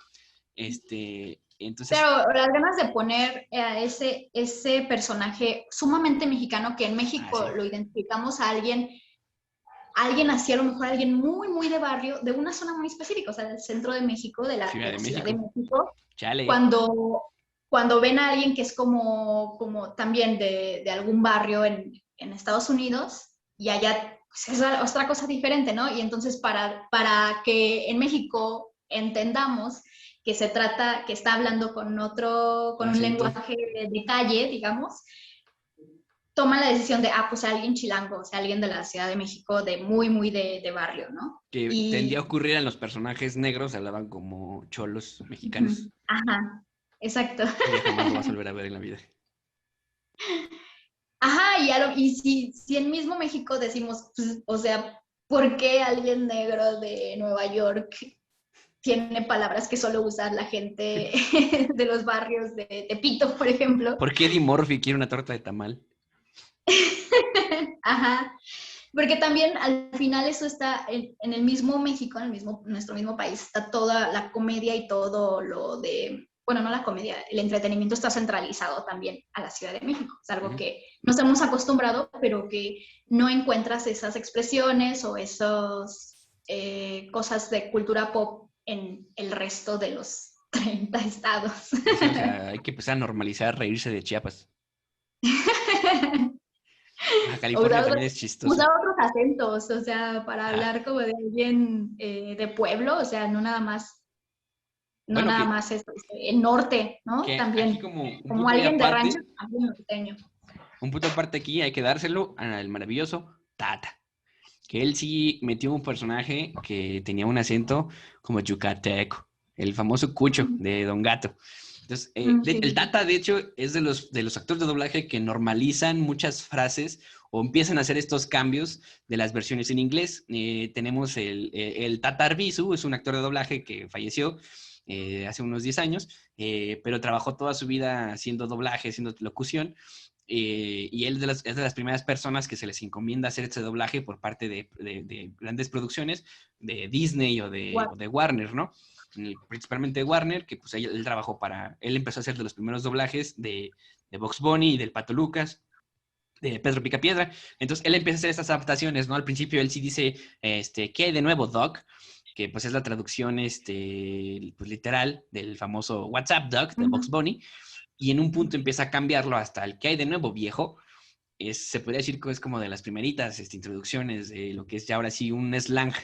Entonces... Pero las ganas de poner a ese personaje sumamente mexicano, que en México lo identificamos a alguien así, a lo mejor alguien muy, muy de barrio, de una zona muy específica, o sea, del centro de México, de la Ciudad de México. Chale. Cuando ven a alguien que es como también de algún barrio en Estados Unidos, y allá pues, es otra cosa diferente, ¿no? Y entonces para que en México entendamos que se trata, que está hablando con un lenguaje de calle, digamos, toman la decisión de, pues alguien chilango, o sea, alguien de la Ciudad de México, de muy, muy de barrio, ¿no? Que tendía a ocurrir en los personajes negros, hablaban como cholos mexicanos. Ajá, exacto. Y jamás lo vas a volver a ver en la vida. Ajá, y si en mismo México decimos, pues, o sea, ¿por qué alguien negro de Nueva York tiene palabras que solo usa la gente de los barrios de Tepito, por ejemplo? ¿Por qué Eddie Murphy quiere una torta de tamal? Ajá, porque también al final eso está en el mismo México, nuestro mismo país, está toda la comedia y todo lo de, bueno, no la comedia, el entretenimiento está centralizado también a la Ciudad de México. Es algo que nos hemos acostumbrado, pero que no encuentras esas expresiones o esas cosas de cultura pop en el resto de los 30 estados. Sí, o sea, hay que empezar a normalizar reírse de Chiapas. California también es chistoso. Usar otros acentos, o sea, para hablar como de alguien de pueblo, o sea, no nada más el norte, ¿no? También como alguien de rancho, alguien norteño. Un punto aparte aquí hay que dárselo al maravilloso Tata, que él sí metió un personaje que tenía un acento como yucateco, el famoso Cucho de Don Gato. Entonces, el Tata, de hecho, es de los actores de doblaje que normalizan muchas frases o empiezan a hacer estos cambios de las versiones en inglés. Tenemos el Tata Arbizu, es un actor de doblaje que falleció hace unos 10 años, pero trabajó toda su vida haciendo doblaje, haciendo locución, y él es de las primeras personas que se les encomienda hacer este doblaje por parte de grandes producciones de Disney o de Warner, ¿no? Principalmente de Warner, que pues él trabajó él empezó a hacer de los primeros doblajes de Bugs Bunny y del Pato Lucas, de Pedro Picapiedra. Entonces él empieza a hacer estas adaptaciones, ¿no? Al principio él sí dice, ¿qué hay de nuevo, Doc? Que pues es la traducción pues, literal del famoso What's up, Doc? De Bugs Bunny. Y en un punto empieza a cambiarlo hasta el ¿qué hay de nuevo, viejo? Se podría decir que es como de las primeritas introducciones de lo que es ya ahora sí un slang,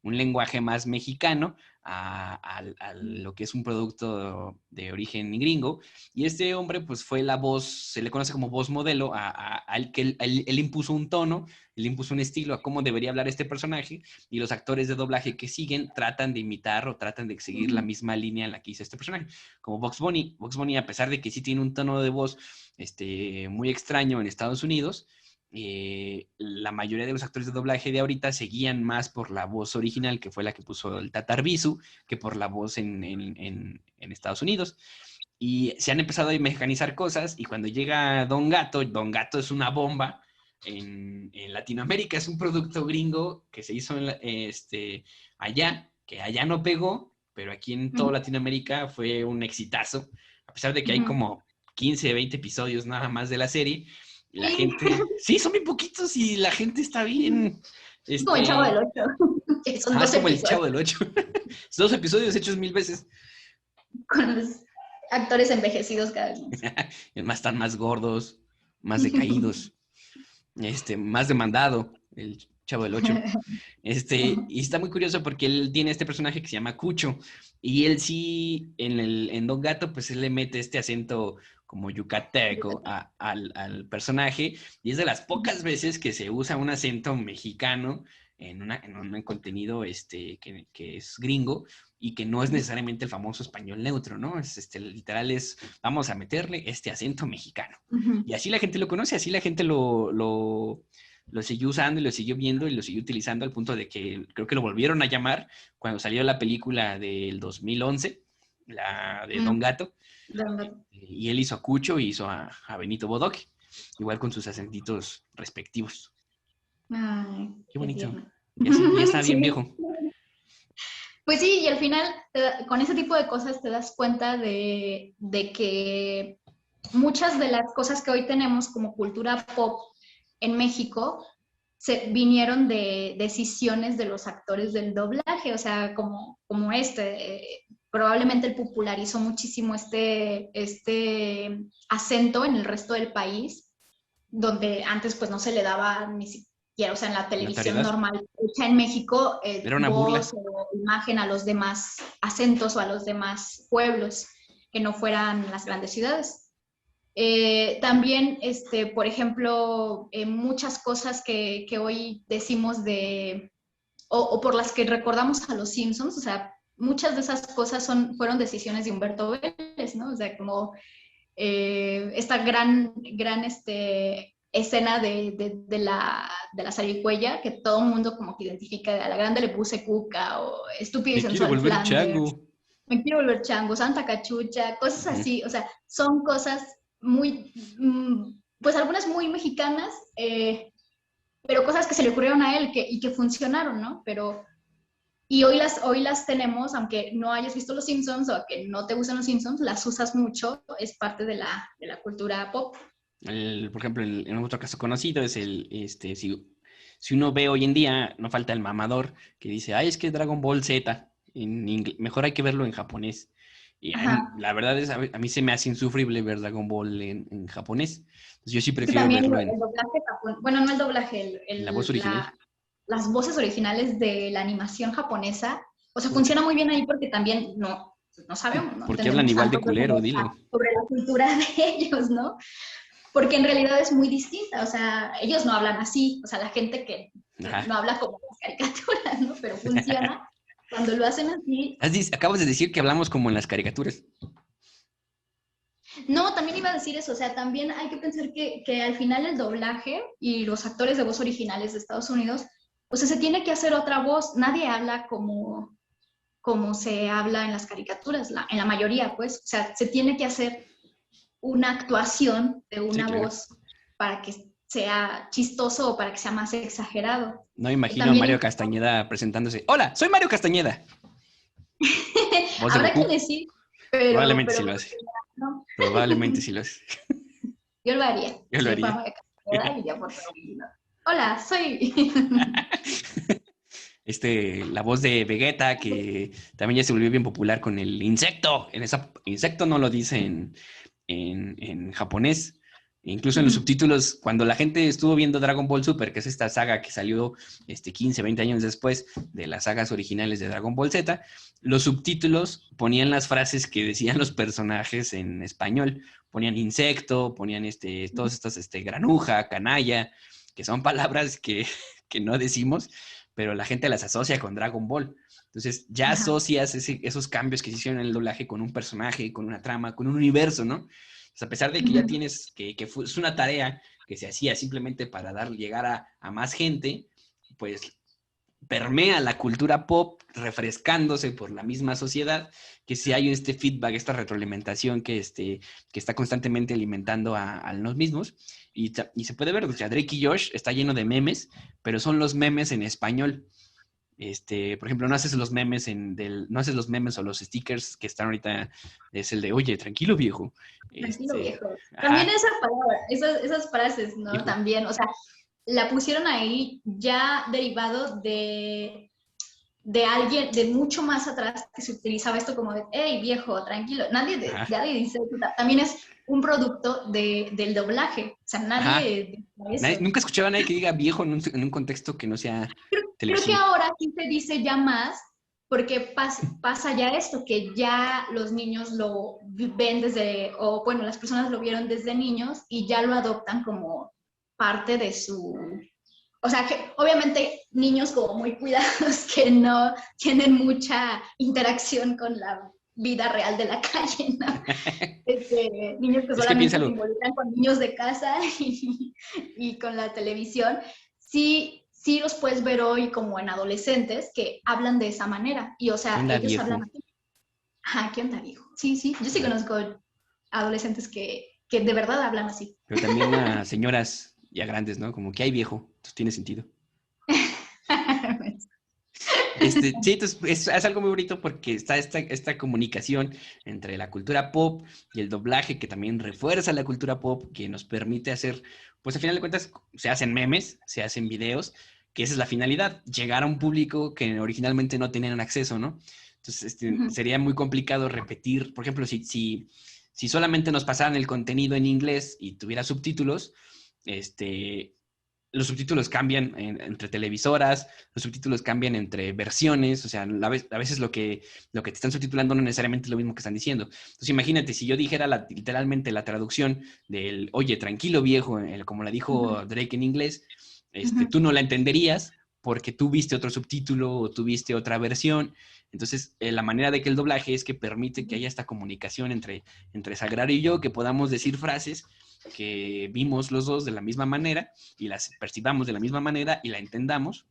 un lenguaje más mexicano a lo que es un producto de origen gringo. Y este hombre, pues, fue la voz, se le conoce como voz modelo, al que él impuso un tono, él impuso un estilo a cómo debería hablar este personaje, y los actores de doblaje que siguen tratan de imitar o tratan de seguir la misma línea en la que hizo este personaje. Como Bugs Bunny. Bugs Bunny, a pesar de que sí tiene un tono de voz muy extraño en Estados Unidos, la mayoría de los actores de doblaje de ahorita seguían más por la voz original, que fue la que puso el Tata Arbizu, que por la voz en Estados Unidos. Y se han empezado a mexicanizar cosas, y cuando llega Don Gato es una bomba en Latinoamérica. Es un producto gringo que se hizo allá, que allá no pegó, pero aquí en toda Latinoamérica fue un exitazo, a pesar de que hay como 15, 20 episodios nada más de la serie. La gente... Sí, son muy poquitos y la gente está bien... Como el Chavo del 8. Son 2 como episodios. El Chavo del 8. 2 episodios hechos 1000 veces. Con los actores envejecidos cada vez más. Además están más gordos, más decaídos, más demandado, el Chavo del 8. Y está muy curioso porque él tiene este personaje que se llama Cucho, y él sí, en Don Gato, pues él le mete este acento como yucateco al personaje, y es de las pocas veces que se usa un acento mexicano en un contenido que es gringo y que no es necesariamente el famoso español neutro, ¿no? Literal es, vamos a meterle este acento mexicano. Ujú. Y así la gente lo conoce, así la gente lo siguió usando y lo siguió viendo y lo siguió utilizando al punto de que creo que lo volvieron a llamar cuando salió la película del 2011, la de Don Gato. Y él hizo a Cucho y hizo a Benito Bodoque, igual con sus acentitos respectivos. Ay, Qué bonito. tierno. Ya está bien Sí. viejo. Pues sí, y al final, con ese tipo de cosas te das cuenta de que muchas de las cosas que hoy tenemos como cultura pop en México se vinieron de decisiones de los actores del doblaje, o sea, como probablemente él popularizó muchísimo este acento en el resto del país, donde antes pues no se le daba ni siquiera, o sea, en la televisión normal hecha en México, era una burla o imagen a los demás acentos o a los demás pueblos que no fueran las grandes ciudades. También, por ejemplo, muchas cosas que hoy decimos o por las que recordamos a los Simpsons, o sea, muchas de esas cosas fueron decisiones de Humberto Vélez, ¿no? O sea, como esta gran escena de la zarigüeya que todo el mundo como que identifica, a la grande le puse cuca, o estúpido y sensual Flanders, me quiero volver chango, Santa Cachucha, cosas así, o sea, son cosas muy, pues algunas muy mexicanas, pero cosas que se le ocurrieron a él y que funcionaron, ¿no? Y hoy las tenemos, aunque no hayas visto Los Simpsons o que no te gustan Los Simpsons, las usas mucho, es parte de la cultura pop. Por ejemplo, en otro caso conocido es si uno ve hoy en día, no falta el mamador que dice, ay, es que Dragon Ball Z, mejor hay que verlo en japonés. Y la verdad es, a mí se me hace insufrible ver Dragon Ball en japonés. Entonces yo sí prefiero verlo en... El doblaje bueno, no el doblaje, la voz original. Las voces originales de la animación japonesa, o sea, funciona muy bien ahí porque también no sabemos, ¿no? Porque hablan igual de culero, dilo. Sobre la cultura de ellos, ¿no? Porque en realidad es muy distinta, o sea, ellos no hablan así, o sea, la gente que no habla como las caricaturas, ¿no? Pero funciona. Cuando lo hacen así... Acabas de decir que hablamos como en las caricaturas. No, también iba a decir eso, o sea, también hay que pensar que al final el doblaje y los actores de voz originales de Estados Unidos, o sea, se tiene que hacer otra voz, nadie habla como se habla en las caricaturas, en la mayoría, pues, o sea, se tiene que hacer una actuación de una voz para que sea chistoso o para que sea más exagerado. No imagino a Mario Castañeda presentándose. ¡Hola, soy Mario Castañeda! Habrá que decir, pero... Probablemente sí lo hace. ¿no? Probablemente sí lo hace. Yo lo haría. Yo lo haría. Hola, soy... La voz de Vegeta, que también ya se volvió bien popular con el insecto. Insecto no lo dice en japonés. Incluso en los subtítulos, cuando la gente estuvo viendo Dragon Ball Super, que es esta saga que salió 15, 20 años después de las sagas originales de Dragon Ball Z, los subtítulos ponían las frases que decían los personajes en español. Ponían insecto, ponían todos estos granuja, canalla, que son palabras que no decimos, pero la gente las asocia con Dragon Ball. Entonces ya asocias esos cambios que se hicieron en el doblaje con un personaje, con una trama, con un universo, ¿no? O sea, a pesar de que ya tienes, es una tarea que se hacía simplemente para llegar a más gente, pues permea la cultura pop refrescándose por la misma sociedad, que si hay este feedback, esta retroalimentación que está constantemente alimentando a los mismos. Y se puede ver, o sea, Drake y Josh está lleno de memes, pero son los memes en español. Por ejemplo, no haces los memes o los stickers que están ahorita, es el de, oye, tranquilo viejo. Tranquilo viejo. También esa palabra, esas frases, ¿no? Viejo. También, o sea, la pusieron ahí ya derivado de alguien de mucho más atrás que se utilizaba esto como de, hey viejo, tranquilo. Nadie dice, también es un producto del doblaje. O sea, nadie dice eso. Nunca escuchaba a nadie que diga viejo en un contexto que no sea televisivo. Creo que ahora sí se dice ya más, porque pasa ya esto, que ya los niños lo ven o bueno, las personas lo vieron desde niños y ya lo adoptan como parte de su... O sea, que obviamente niños como muy cuidados que no tienen mucha interacción con la vida real de la calle, ¿no? Niños que solamente se involucran con niños de casa y con la televisión. Sí los puedes ver hoy como en adolescentes que hablan de esa manera. Y, o sea, ellos viejo? hablan así. Ajá, ¿qué onda, viejo? Sí. Yo sí conozco adolescentes que de verdad hablan así. Pero también a señoras ya grandes, ¿no? Como que hay viejo. Entonces tiene sentido. Sí, entonces es algo muy bonito porque está esta comunicación entre la cultura pop y el doblaje que también refuerza la cultura pop, que nos permite hacer, pues al final de cuentas se hacen memes, se hacen videos, que esa es la finalidad, llegar a un público que originalmente no tenían acceso, ¿no? Entonces sería muy complicado repetir, por ejemplo, si solamente nos pasaran el contenido en inglés y tuviera subtítulos, los subtítulos cambian entre televisoras, los subtítulos cambian entre versiones, o sea, a veces lo que te están subtitulando no necesariamente es lo mismo que están diciendo. Entonces imagínate, si yo dijera literalmente la traducción del, oye, tranquilo viejo, como la dijo Drake en inglés, tú no la entenderías porque tú viste otro subtítulo o tú viste otra versión. Entonces, la manera de que el doblaje es que permite que haya esta comunicación entre Sagrario y yo, que podamos decir frases que vimos los dos de la misma manera y las percibamos de la misma manera y la entendamos,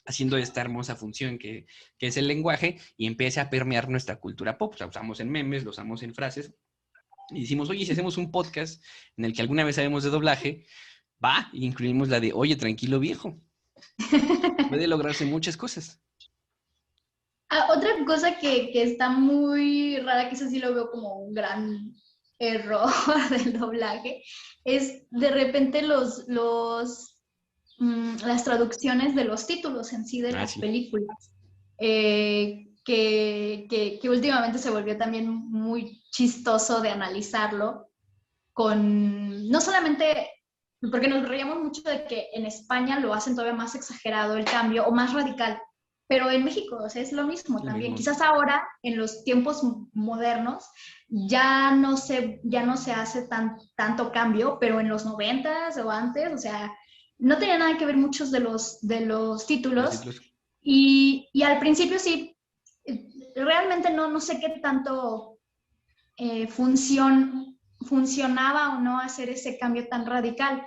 haciendo esta hermosa función que es el lenguaje y empiece a permear nuestra cultura pop. O sea, usamos en memes, lo usamos en frases y decimos, oye, si hacemos un podcast en el que alguna vez sabemos de doblaje, va, y incluimos la de, oye, tranquilo viejo. Puede lograrse muchas cosas. Otra cosa que está muy rara, que eso sí lo veo como un gran error del doblaje, es de repente las traducciones de los títulos en sí de las películas, que últimamente se volvió también muy chistoso de analizarlo, no solamente, porque nos reíamos mucho de que en España lo hacen todavía más exagerado el cambio o más radical, pero en México, o sea, es lo mismo también. Quizás ahora, en los tiempos modernos, ya no se hace tanto cambio, pero en los 90s o antes, o sea, no tenía nada que ver muchos de los títulos. Y al principio sí, realmente no sé qué tanto funcionaba o no hacer ese cambio tan radical.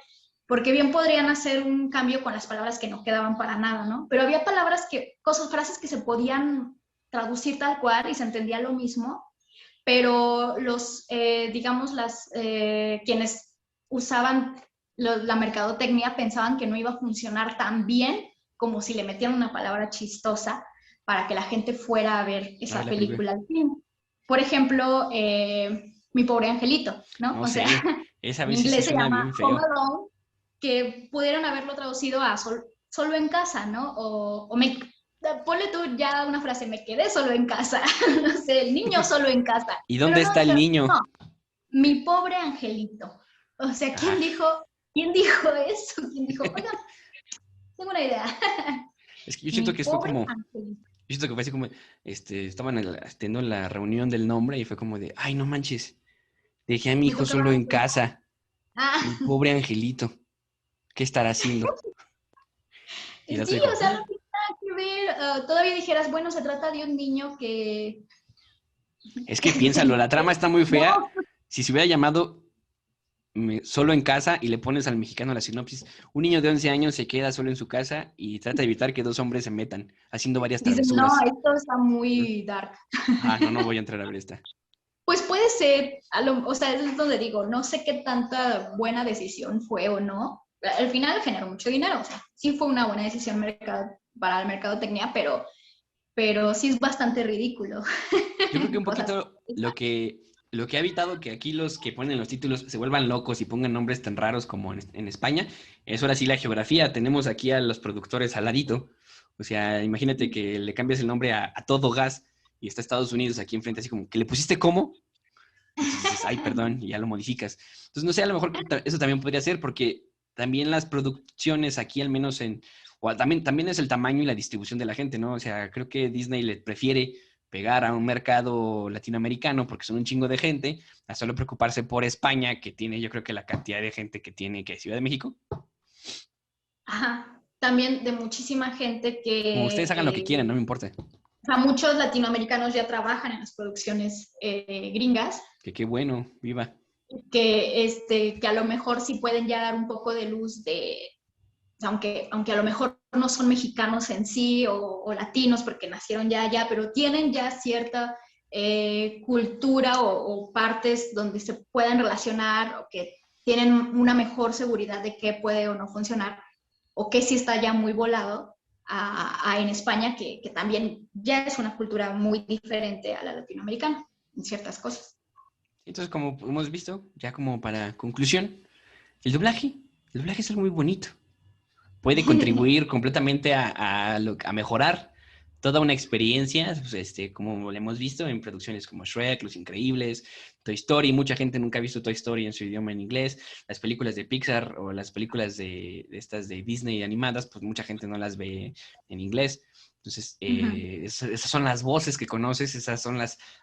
Porque bien podrían hacer un cambio con las palabras que no quedaban para nada, ¿no? Pero había frases que se podían traducir tal cual y se entendía lo mismo, pero quienes usaban la mercadotecnia pensaban que no iba a funcionar tan bien como si le metían una palabra chistosa para que la gente fuera a ver esa película al fin. Por ejemplo, Mi pobre angelito, ¿no? O sea, esa vez en inglés se llama bien feo. Home Alone, que pudieron haberlo traducido a solo en casa, ¿no? Ponle tú ya una frase, me quedé solo en casa. No sé, el niño solo en casa. ¿Y dónde está el niño? No, mi pobre angelito. O sea, ¿quién dijo eso? ¿Quién dijo, oiga, tengo una idea? Es que yo siento que fue como... Angelito. Yo siento que fue así como, estaban teniendo la reunión del nombre y fue como de, ay, no manches, dejé a mi hijo solo en casa. Mi pobre angelito. ¿Qué estará haciendo? Sí, o sea, no tiene nada que ver. Todavía dijeras, bueno, se trata de un niño que... Es que piénsalo, la trama está muy fea. No. Si se hubiera llamado Solo en casa y le pones al mexicano la sinopsis, un niño de 11 años se queda solo en su casa y trata de evitar que dos hombres se metan, haciendo varias travesuras. No, esto está muy dark. No voy a entrar a ver esta. Pues puede ser, o sea, es donde digo, no sé qué tanta buena decisión fue o no. Al final generó mucho dinero, o sea, sí fue una buena decisión para el mercadotecnia, pero sí es bastante ridículo. Yo creo que un poquito lo que ha evitado que aquí los que ponen los títulos se vuelvan locos y pongan nombres tan raros como en España, es ahora sí la geografía. Tenemos aquí a los productores al ladito, o sea, imagínate que le cambias el nombre a Todo Gas y está Estados Unidos aquí enfrente, así como, ¿que le pusiste cómo? Entonces dices, ay, perdón, y ya lo modificas. Entonces, no sé, a lo mejor eso también podría ser, porque también las producciones aquí, al menos en O también es el tamaño y la distribución de la gente, ¿no? O sea, creo que Disney le prefiere pegar a un mercado latinoamericano porque son un chingo de gente, a solo preocuparse por España, que tiene yo creo que la cantidad de gente que tiene que Ciudad de México. Ajá. También de muchísima gente que... Como ustedes hagan lo que quieran, no me importa. O sea, muchos latinoamericanos ya trabajan en las producciones gringas. Que qué bueno, viva. Que a lo mejor sí pueden ya dar un poco de luz de... Aunque a lo mejor no son mexicanos en sí o latinos porque nacieron ya allá, pero tienen ya cierta cultura o partes donde se pueden relacionar o que tienen una mejor seguridad de qué puede o no funcionar o qué sí está ya muy volado en España, que también ya es una cultura muy diferente a la latinoamericana en ciertas cosas. Entonces, como hemos visto, ya como para conclusión, el doblaje es algo muy bonito. Puede contribuir completamente a mejorar toda una experiencia, pues, como lo hemos visto en producciones como Shrek, Los Increíbles, Toy Story. Mucha gente nunca ha visto Toy Story en su idioma en inglés. Las películas de Pixar o las películas de estas de Disney animadas, pues mucha gente no las ve en inglés. Entonces, esas son las voces que conoces, esas son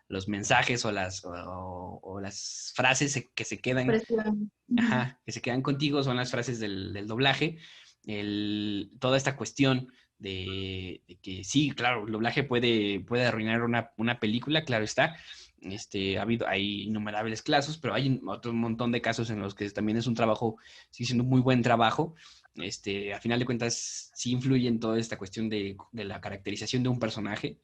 los mensajes o las frases que se quedan, que se quedan contigo, son las frases del doblaje. Toda esta cuestión de que sí, claro, el doblaje puede arruinar una película, claro está. Hay innumerables casos, pero hay otro montón de casos en los que también es un trabajo, sigue siendo un muy buen trabajo. A final de cuentas, sí influye en toda esta cuestión de la caracterización de un personaje,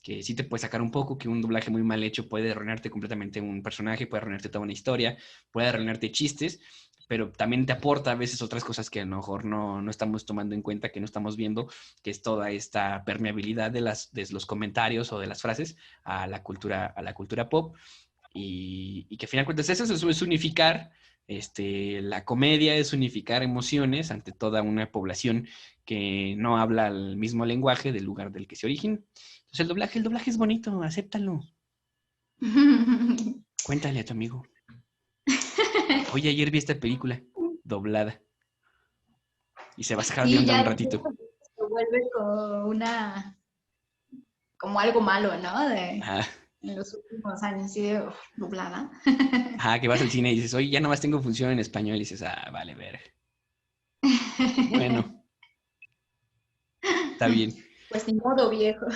que sí te puede sacar un poco, que un doblaje muy mal hecho puede arruinarte completamente un personaje, puede arruinarte toda una historia, puede arruinarte chistes, pero también te aporta a veces otras cosas que a lo mejor no estamos tomando en cuenta, que no estamos viendo, que es toda esta permeabilidad de los comentarios o de las frases a la cultura pop, y que al final de cuentas eso es unificar la comedia, es unificar emociones ante toda una población que no habla el mismo lenguaje del lugar del que se origina. Entonces el doblaje es bonito, acéptalo. Cuéntale a tu amigo. Oye, ayer vi esta película doblada. Y se va a sacar de onda un ratito. Se vuelve como algo malo, ¿no? En los últimos años, así de doblada. Que vas al cine y dices, oye, ya nomás tengo función en español. Y dices, vale, ver. Bueno. Está bien. Pues ni modo, viejo.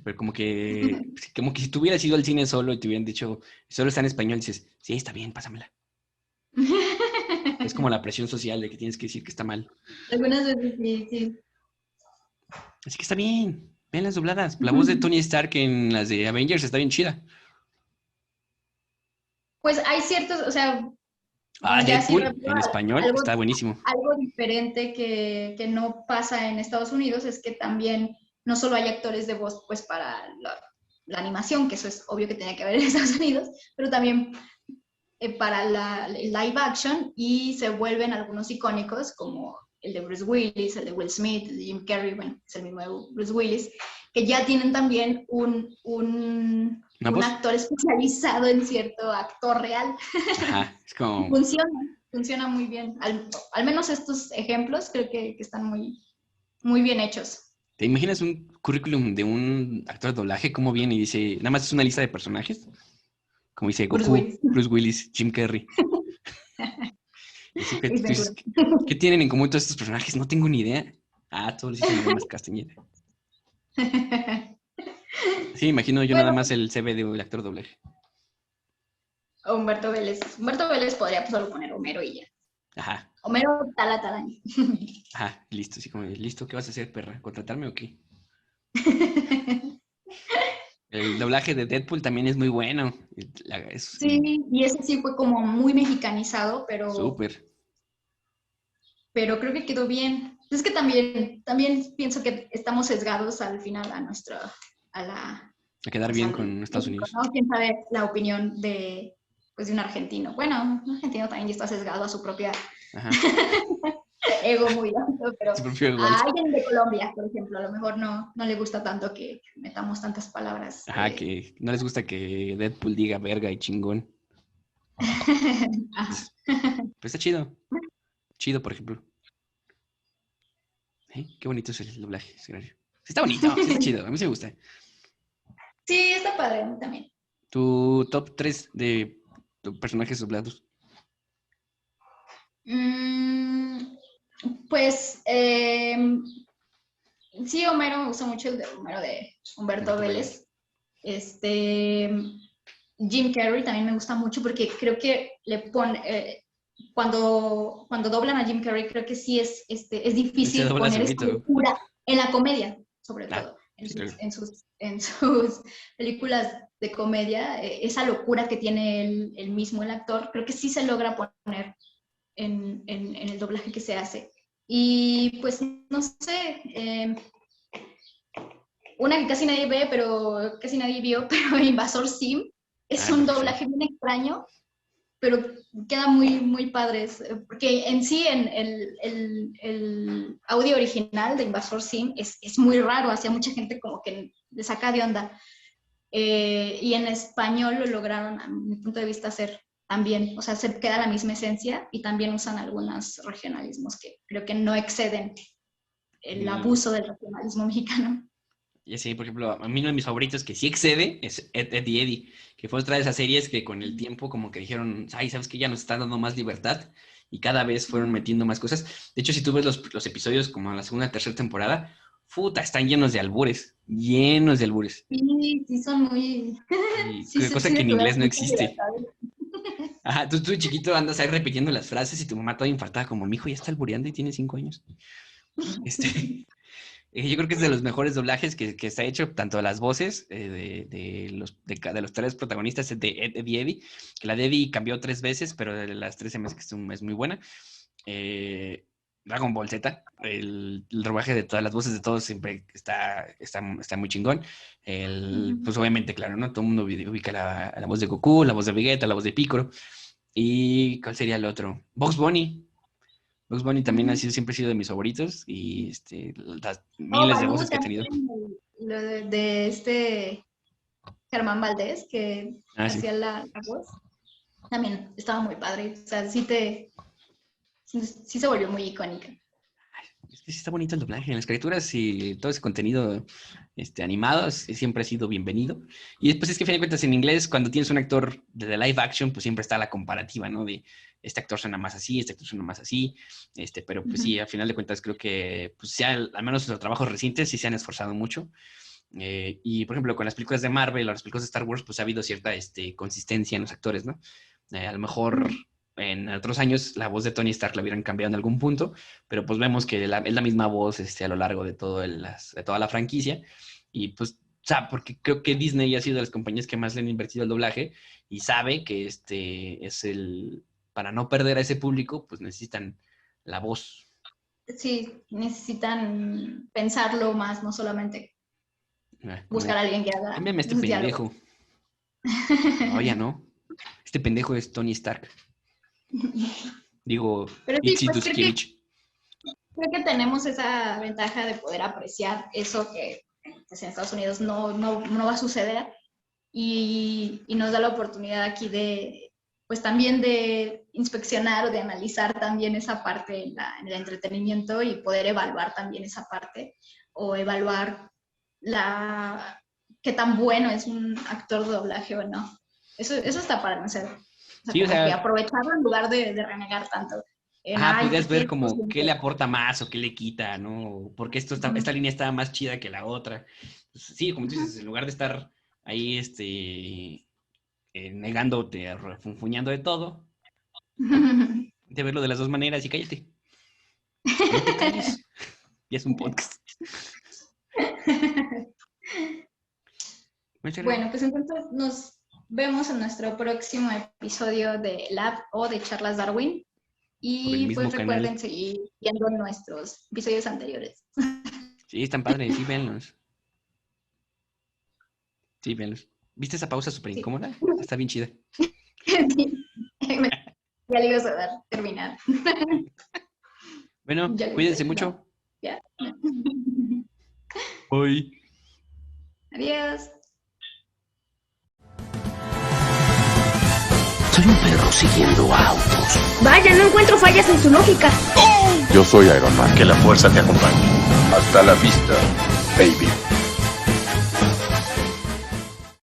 Pero como que si tú hubieras ido al cine solo y te hubieran dicho, solo está en español, dices, sí, está bien, pásamela. Es como la presión social de que tienes que decir que está mal. Algunas veces sí. Así que está bien, vean las dobladas. La voz de Tony Stark en las de Avengers está bien chida. Pues hay ciertos, o sea... Deadpool en español está buenísimo. Algo diferente que no pasa en Estados Unidos es que también no solo hay actores de voz pues para la animación, que eso es obvio que tiene que haber en Estados Unidos, pero también para el live action, y se vuelven algunos icónicos como el de Bruce Willis, el de Will Smith, el de Jim Carrey, bueno, es el mismo de Bruce Willis, que ya tienen también un actor especializado en cierto actor real. Es como... Funciona muy bien. Al menos estos ejemplos creo que están muy, muy bien hechos. ¿Te imaginas un currículum de un actor de doblaje? ¿Cómo viene y dice, nada más es una lista de personajes? Como dice Goku, Bruce Willis, Jim Carrey. ¿Qué tienen en común todos estos personajes? No tengo ni idea. Todos les dicen más Castañeda. Sí, imagino yo nada más el CV del actor de doblaje. Humberto Vélez. Humberto Vélez podría solo poner Homero y ya. Homero Talataraña. Listo, sí, como listo, ¿qué vas a hacer, perra? ¿Contratarme o qué? El doblaje de Deadpool también es muy bueno. Sí, y ese sí fue como muy mexicanizado, pero... Súper. Pero creo que quedó bien. Es que también pienso que estamos sesgados al final a quedar bien con Estados Unidos. ¿No? Quién sabe la opinión de un argentino. Bueno, un argentino también está sesgado a su propia ego muy alto, pero a alguien de Colombia, por ejemplo, a lo mejor no le gusta tanto que metamos tantas palabras. Que no les gusta que Deadpool diga verga y chingón. Pues está chido. Chido, por ejemplo. Qué bonito es el doblaje. Sí, está bonito, sí está chido. A mí sí me gusta. Sí, está padre, a mí también. ¿Tu top 3 de personajes doblados? Pues sí, Homero, me gusta mucho el de Homero de Humberto Vélez. Jim Carrey también me gusta mucho porque creo que le pone cuando doblan a Jim Carrey, creo que sí es difícil poner esa locura en la comedia, sobre todo. En sus películas de comedia, esa locura que tiene él mismo, el actor, creo que sí se logra poner en el doblaje que se hace. Y pues, no sé, una que casi nadie ve, pero casi nadie vio, pero Invasor Sim es un doblaje bien extraño, pero queda muy, muy padre, porque en sí el audio original de Invasor Sim es muy raro, hacia mucha gente como que le saca de onda. Y en español lo lograron, a mi punto de vista, hacer también, o sea, se queda la misma esencia y también usan algunos regionalismos que creo que no exceden el abuso del regionalismo mexicano. Y así, por ejemplo, a mí uno de mis favoritos que sí excede es Eddie Eddie, que fue otra de esas series que con el tiempo como que dijeron, ay, ¿sabes qué? Ya nos están dando más libertad y cada vez fueron metiendo más cosas. De hecho, si tú ves los episodios como en la segunda, tercera temporada, están llenos de albures, llenos de albures. Sí, son muy... cosa que en inglés no existe. Ajá, tú chiquito andas ahí repitiendo las frases y tu mamá toda infartada como, mi hijo ya está albureando y tiene 5 años. Yo creo que es de los mejores doblajes que se ha hecho, tanto las voces de los 3 protagonistas de Eddie Eddie, que la de Eddie cambió 3 veces, pero de las 3 se me hace que es muy buena. Dragon Ball Z, el doblaje de todas las voces de todos siempre está muy chingón. Pues obviamente, claro, ¿no? Todo el mundo ubica la voz de Goku, la voz de Vegeta, la voz de Piccolo. ¿Y cuál sería el otro? Bugs Bunny. Bugs Bunny también siempre ha sido de mis favoritos y las miles de voces que ha tenido. Lo de Germán Valdés, que hacía la voz, también estaba muy padre. O sea, sí se volvió muy icónica. Es que sí está bonito el doblaje. En las caricaturas y todo ese contenido animado siempre ha sido bienvenido. Y después es que, a fin de cuentas, en inglés, cuando tienes un actor de live action, pues siempre está la comparativa, ¿no? De este actor suena más así, este actor suena más así. Pero pues sí, a final de cuentas creo que, pues al menos en los trabajos recientes sí se han esforzado mucho. Y, por ejemplo, con las películas de Marvel o las películas de Star Wars, pues ha habido cierta consistencia en los actores, ¿no? A lo mejor... En otros años la voz de Tony Stark la hubieran cambiado en algún punto, pero pues vemos que es la misma voz a lo largo de toda la franquicia. Y pues, o sea, porque creo que Disney ha sido de las compañías que más le han invertido el doblaje y sabe que para no perder a ese público, pues necesitan la voz. Sí, necesitan pensarlo más, no solamente buscar a alguien que haga. Cámbiame este pendejo. No, ya no. Este pendejo es Tony Stark. Digo, pero sí, pues creo que tenemos esa ventaja de poder apreciar eso que pues, en Estados Unidos no va a suceder y nos da la oportunidad aquí de pues también de inspeccionar o de analizar también esa parte en el entretenimiento y poder evaluar también esa parte o evaluar qué tan bueno es un actor de doblaje o no. Eso está para no ser. Sí, o sea, que aprovecharlo en lugar de renegar tanto. Podrías ver como qué le aporta más o qué le quita, ¿no? Porque esta línea estaba más chida que la otra. Pues, sí, como tú dices, en lugar de estar ahí negándote, refunfuñando de todo, de verlo de las dos maneras y cállate. No te calles. Ya es un podcast. Bueno, pues entonces nos vemos en nuestro próximo episodio de Lab o de Charlas Darwin. Y pues recuerden seguir viendo nuestros episodios anteriores. Sí, están padres, sí, véanlos. Sí, véanlos. ¿Viste esa pausa súper incómoda? Está bien chida. Sí. Ya le ibas a dar, terminar. Bueno, cuídense mucho. Ya. Bye. Adiós. Soy un perro siguiendo autos. Vaya, no encuentro fallas en su lógica. Yo soy Iron Man. Que la fuerza te acompañe. Hasta la vista, baby.